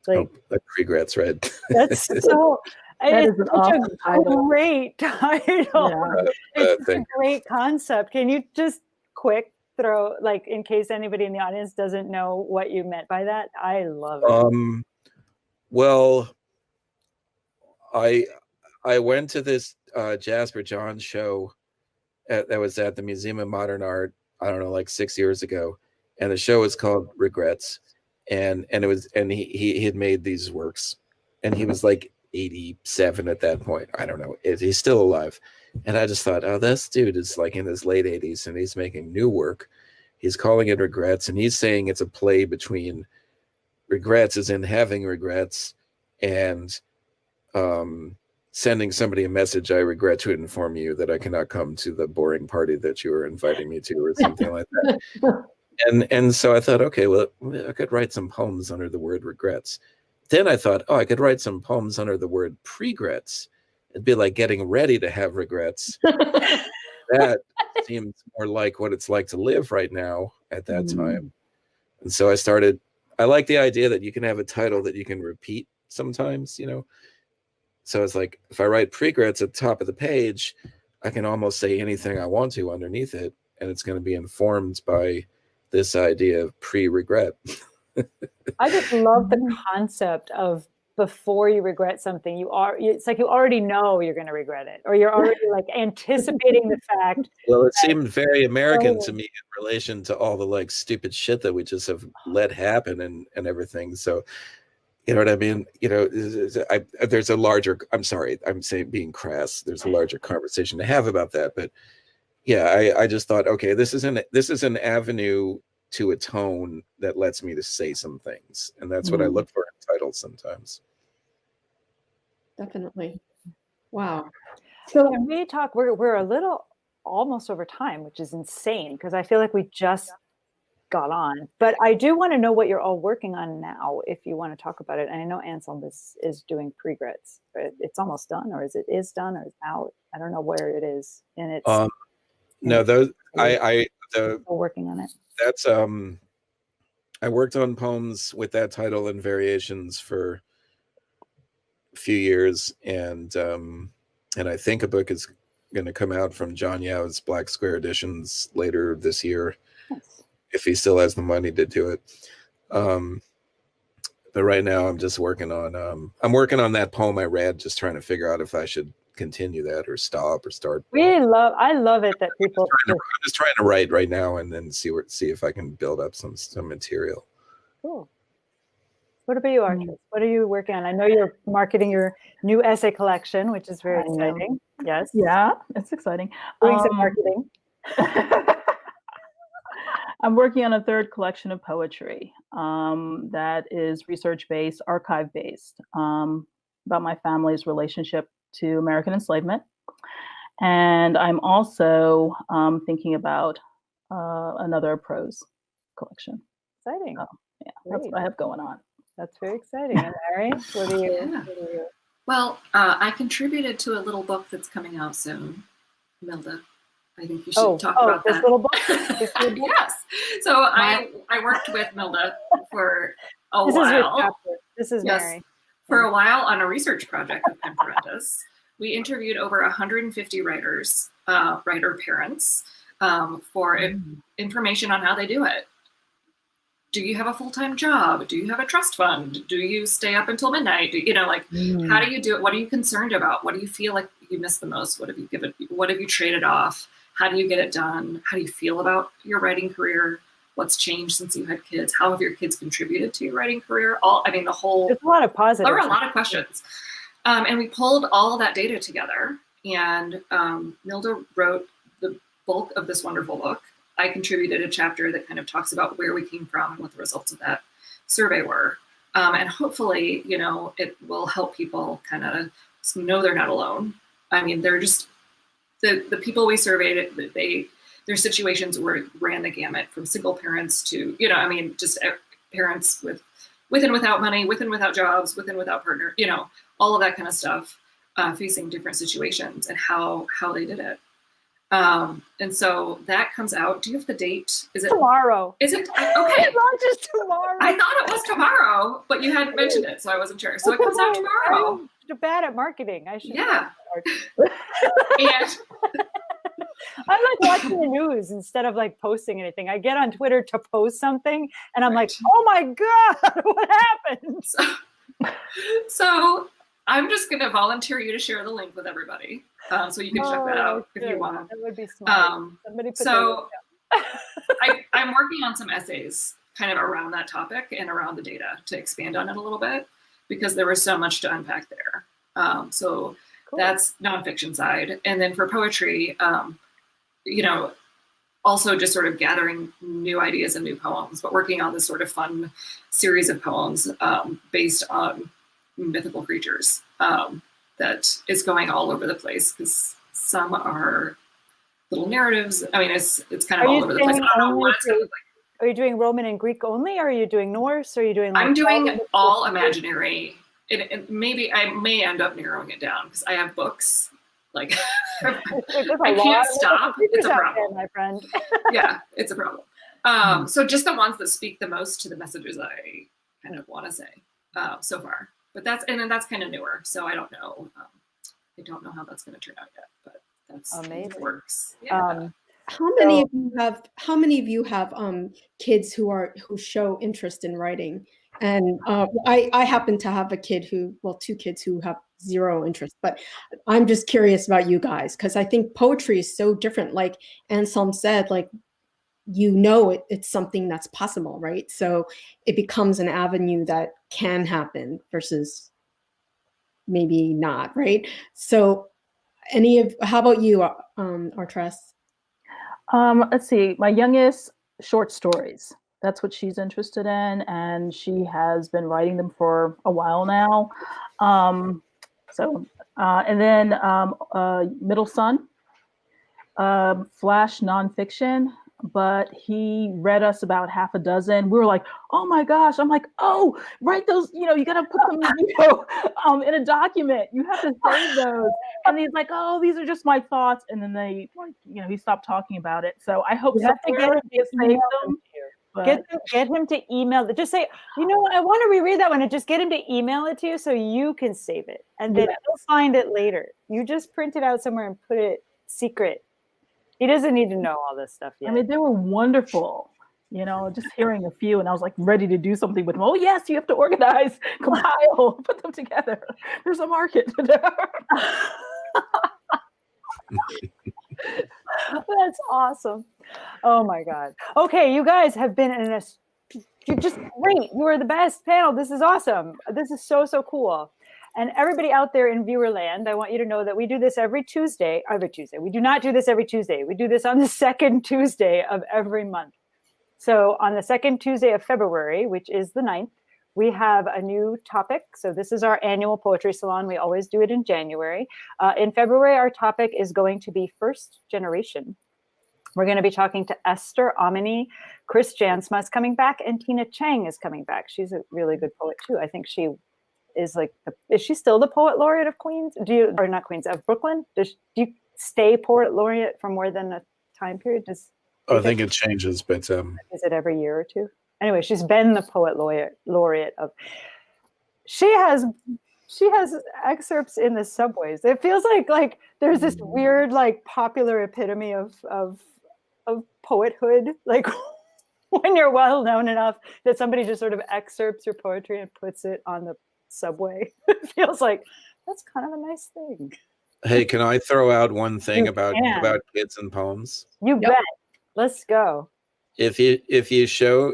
Speaker 1: Like,
Speaker 3: Regrets, right?
Speaker 1: that's so,
Speaker 5: That
Speaker 1: it's
Speaker 5: is an
Speaker 1: such a
Speaker 5: awesome title.
Speaker 1: great title.
Speaker 5: Yeah.
Speaker 1: It's such a
Speaker 3: Thank
Speaker 1: great concept. Can you just quick throw, like, in case anybody in the audience doesn't know what you meant by that? I love it.
Speaker 3: Well, I went to this Jasper Johns show that was at the Museum of Modern Art, I don't know, like 6 years ago, and the show was called Regrets, and he had made these works, and he was like 87 at that point. I don't know, he's still alive, and I just thought, oh, this dude is like in his late 80s, and he's making new work. He's calling it Regrets, and he's saying it's a play between regrets, as in having regrets, and sending somebody a message, I regret to inform you that I cannot come to the boring party that you were inviting me to, or something like that. And so I thought, okay, well, I could write some poems under the word regrets. Then I thought, oh, I could write some poems under the word pregrets. It'd be like getting ready to have regrets. That seems more like what it's like to live right now at that time. And so I like the idea that you can have a title that you can repeat sometimes, So it's like, if I write pregrets at the top of the page, I can almost say anything I want to underneath it, and it's going to be informed by this idea of pre-regret.
Speaker 1: I just love the concept of, before you regret something, it's like you already know you're going to regret it, or you're already like anticipating the fact.
Speaker 3: Well, it seemed very American to me in relation to all the like stupid shit that we just have let happen and everything. So, you know what I mean? There's a larger, I'm sorry, I'm saying, being crass, there's a larger conversation to have about that. But yeah, I just thought, okay, this is an avenue to atone that lets me to say some things. And that's what I look for in titles sometimes.
Speaker 2: Definitely. Wow.
Speaker 1: So when we talk, we're a little almost over time, which is insane, because I feel like we just got on. But I do want to know what you're all working on now, if you want to talk about it. And I know Anselm is doing pregrets, but it's almost done, or is done, or is out? I don't know where it is. And it's
Speaker 3: no, those
Speaker 1: still working on it.
Speaker 3: That's I worked on poems with that title and variations for a few years, and I think a book is going to come out from John Yao's Black Square Editions later this year.
Speaker 1: Nice.
Speaker 3: If he still has the money to do it. But right now I'm just working on that poem I read, just trying to figure out if I should continue that or stop or start.
Speaker 1: I love it that people.
Speaker 3: I'm just trying to write right now, and then see if I can build up some material.
Speaker 1: Cool. What about you, Artress? What are you working on? I know you're marketing your new essay collection, which is very exciting. Yes.
Speaker 5: Yeah, it's exciting.
Speaker 1: Doing some marketing.
Speaker 5: I'm working on a third collection of poetry that is research-based, archive-based, about my family's relationship to American enslavement. And I'm also thinking about another prose collection.
Speaker 1: Exciting.
Speaker 5: So, yeah, that's what I have going on.
Speaker 1: That's very exciting. And Mary, what are you?
Speaker 4: Well, I contributed to a little book that's coming out soon. Milda, I think you should talk about
Speaker 1: this
Speaker 4: that.
Speaker 1: Little book? This little book?
Speaker 4: Yes. So I worked with Milda for a
Speaker 1: This
Speaker 4: while.
Speaker 1: is your chapter. This is
Speaker 4: Yes.
Speaker 1: Mary.
Speaker 4: For a while on a research project with Penn Parentis. We interviewed over 150 writers, writer parents, for information on how they do it. Do you have a full-time job? Do you have a trust fund? Do you stay up until midnight? How do you do it? What are you concerned about? What do you feel like you miss the most? What have you traded off? How do you get it done? How do you feel about your writing career? What's changed since you had kids? How have your kids contributed to your writing career? There's
Speaker 1: a lot of positives.
Speaker 4: There were a lot of questions. And we pulled all of that data together, and Milda wrote the bulk of this wonderful book. I contributed a chapter that kind of talks about where we came from and what the results of that survey were. And hopefully, it will help people kind of know they're not alone. I mean, they're just, the people we surveyed, their situations ran the gamut from single parents to, just parents with and without money, with and without jobs, with and without partner, all of that kind of stuff, facing different situations and how they did it. And so that comes out. Do you have the date? Is it
Speaker 1: Tomorrow.
Speaker 4: Is it okay?
Speaker 1: It launches tomorrow.
Speaker 4: I thought it was tomorrow, but you hadn't mentioned it, so I wasn't sure. So it comes out tomorrow.
Speaker 1: I'm bad at marketing. I should.
Speaker 4: Yeah. And
Speaker 1: I like watching the news instead of like posting anything. I get on Twitter to post something, and I'm like, oh my god, what happened?
Speaker 4: So I'm just going to volunteer you to share the link with everybody, so you can check that out if you want.
Speaker 1: That would be smart. Somebody put
Speaker 4: So I'm working on some essays kind of around that topic and around the data to expand on it a little bit, because there was so much to unpack there. So cool. That's nonfiction side. And then for poetry, also just sort of gathering new ideas and new poems, but working on this sort of fun series of poems based on mythical creatures that is going all over the place, because some are little narratives. I mean, it's kind of all over the place. I don't know what it's going to look like.
Speaker 1: Are you doing Roman and Greek only? Or are you doing Norse? Or are you doing?
Speaker 4: I'm doing all imaginary. Maybe I may end up narrowing it down, because I have books. Like I can't stop. It's a problem,
Speaker 1: my friend.
Speaker 4: Yeah, it's a problem. So just the ones that speak the most to the messages I kind of want to say so far. But that's kind of newer, so I don't know. I don't know how that's going to turn out yet, but that's
Speaker 1: amazing.
Speaker 4: It works. Yeah.
Speaker 2: How many of you have kids who show interest in writing? And I happen to have two kids who have zero interest, but I'm just curious about you guys, because I think poetry is so different. Like Anselm said, like, it's something that's possible, right? So it becomes an avenue that can happen versus maybe not, right? So how about you, Artress?
Speaker 5: Let's see, my youngest, short stories. That's what she's interested in, and she has been writing them for a while now. And then middle son, flash nonfiction, but he read us about half a dozen. We were like, oh my gosh. I'm like, oh, write those, you got to put them in a document. You have to save those. And he's like, oh, these are just my thoughts. And then he stopped talking about it. So I hope
Speaker 1: you have to get him to save them. Get him to email it. Just say, I want to reread that one, and just get him to email it to you so you can save it, and then he'll find it later. You just print it out somewhere and put it secret. He doesn't need to know all this stuff yet.
Speaker 5: I mean, they were wonderful. Just hearing a few, and I was like ready to do something with them. Oh yes, you have to organize, compile, put them together. There's a market.
Speaker 1: That's awesome. Oh my God. Okay, you guys have been you're just great. You are the best panel. This is awesome. This is so cool. And everybody out there in viewer land, I want you to know that we do this every Tuesday. We do not do this every Tuesday. We do this on the second Tuesday of every month. So on the second Tuesday of February, which is the 9th, we have a new topic. So this is our annual poetry salon. We always do it in January. In February, our topic is going to be first generation. We're going to be talking to Esther Omini, Chris Jansma is coming back, and Tina Chang is coming back. She's a really good poet too. I think she is is she still the poet laureate of Queens? Of Brooklyn? Do you stay poet laureate for more than a time period?
Speaker 3: I think it changes, but
Speaker 1: is it every year or two? Anyway, she's been the poet laureate of. She has excerpts in the subways. It feels like there's this weird popular epitome of poethood, like when you're well known enough that somebody just sort of excerpts your poetry and puts it on the subway. It feels like that's kind of a nice thing.
Speaker 3: Hey, can I throw out one thing about kids and poems?
Speaker 1: You bet. Let's go.
Speaker 3: If you show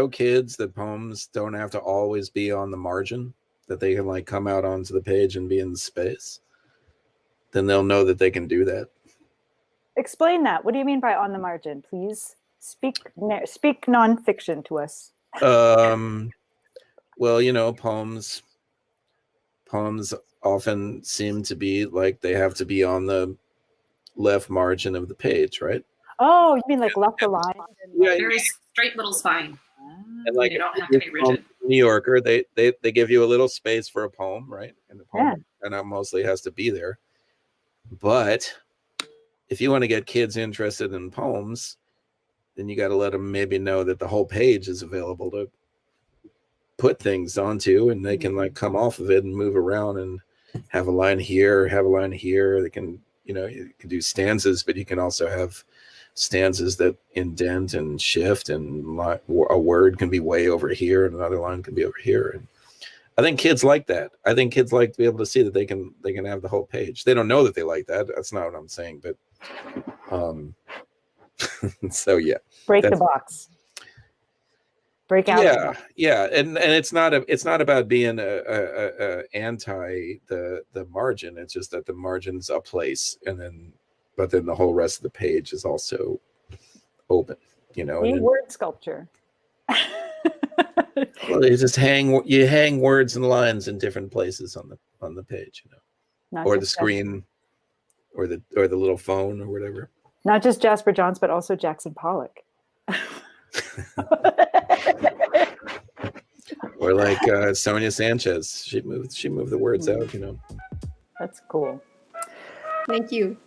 Speaker 3: kids that poems don't have to always be on the margin, that they can come out onto the page and be in space, then they'll know that they can do that. Explain that. What do you mean by on the margin? Please speak nonfiction to us. Well, poems often seem to be they have to be on the left margin of the page, right? Oh, you mean left aligned? Yeah,
Speaker 4: very straight little spine.
Speaker 3: And
Speaker 4: you don't have to be rigid.
Speaker 3: New Yorker, they give you a little space for a poem, right? And the poem and it mostly has to be there. But if you want to get kids interested in poems, then you got to let them maybe know that the whole page is available to put things onto, and they can like come off of it and move around and have a line here, have a line here. They can, you can do stanzas, but you can also have stanzas that indent and shift, and a word can be way over here and another line can be over here. And I think kids like that. I think kids like to be able to see that they can have the whole page. They don't know that they like that. That's not what I'm saying, but so yeah.
Speaker 1: Break the box. Break out.
Speaker 3: Yeah, and it's not about being a anti the margin. It's just that the margin's a place, but then the whole rest of the page is also open.
Speaker 1: Word sculpture.
Speaker 3: Well, you hang words and lines in different places on the page, or the screen, or the little phone or whatever.
Speaker 1: Not just Jasper Johns, but also Jackson Pollock.
Speaker 3: Or like Sonia Sanchez, she moved the words out.
Speaker 1: That's cool.
Speaker 2: Thank you.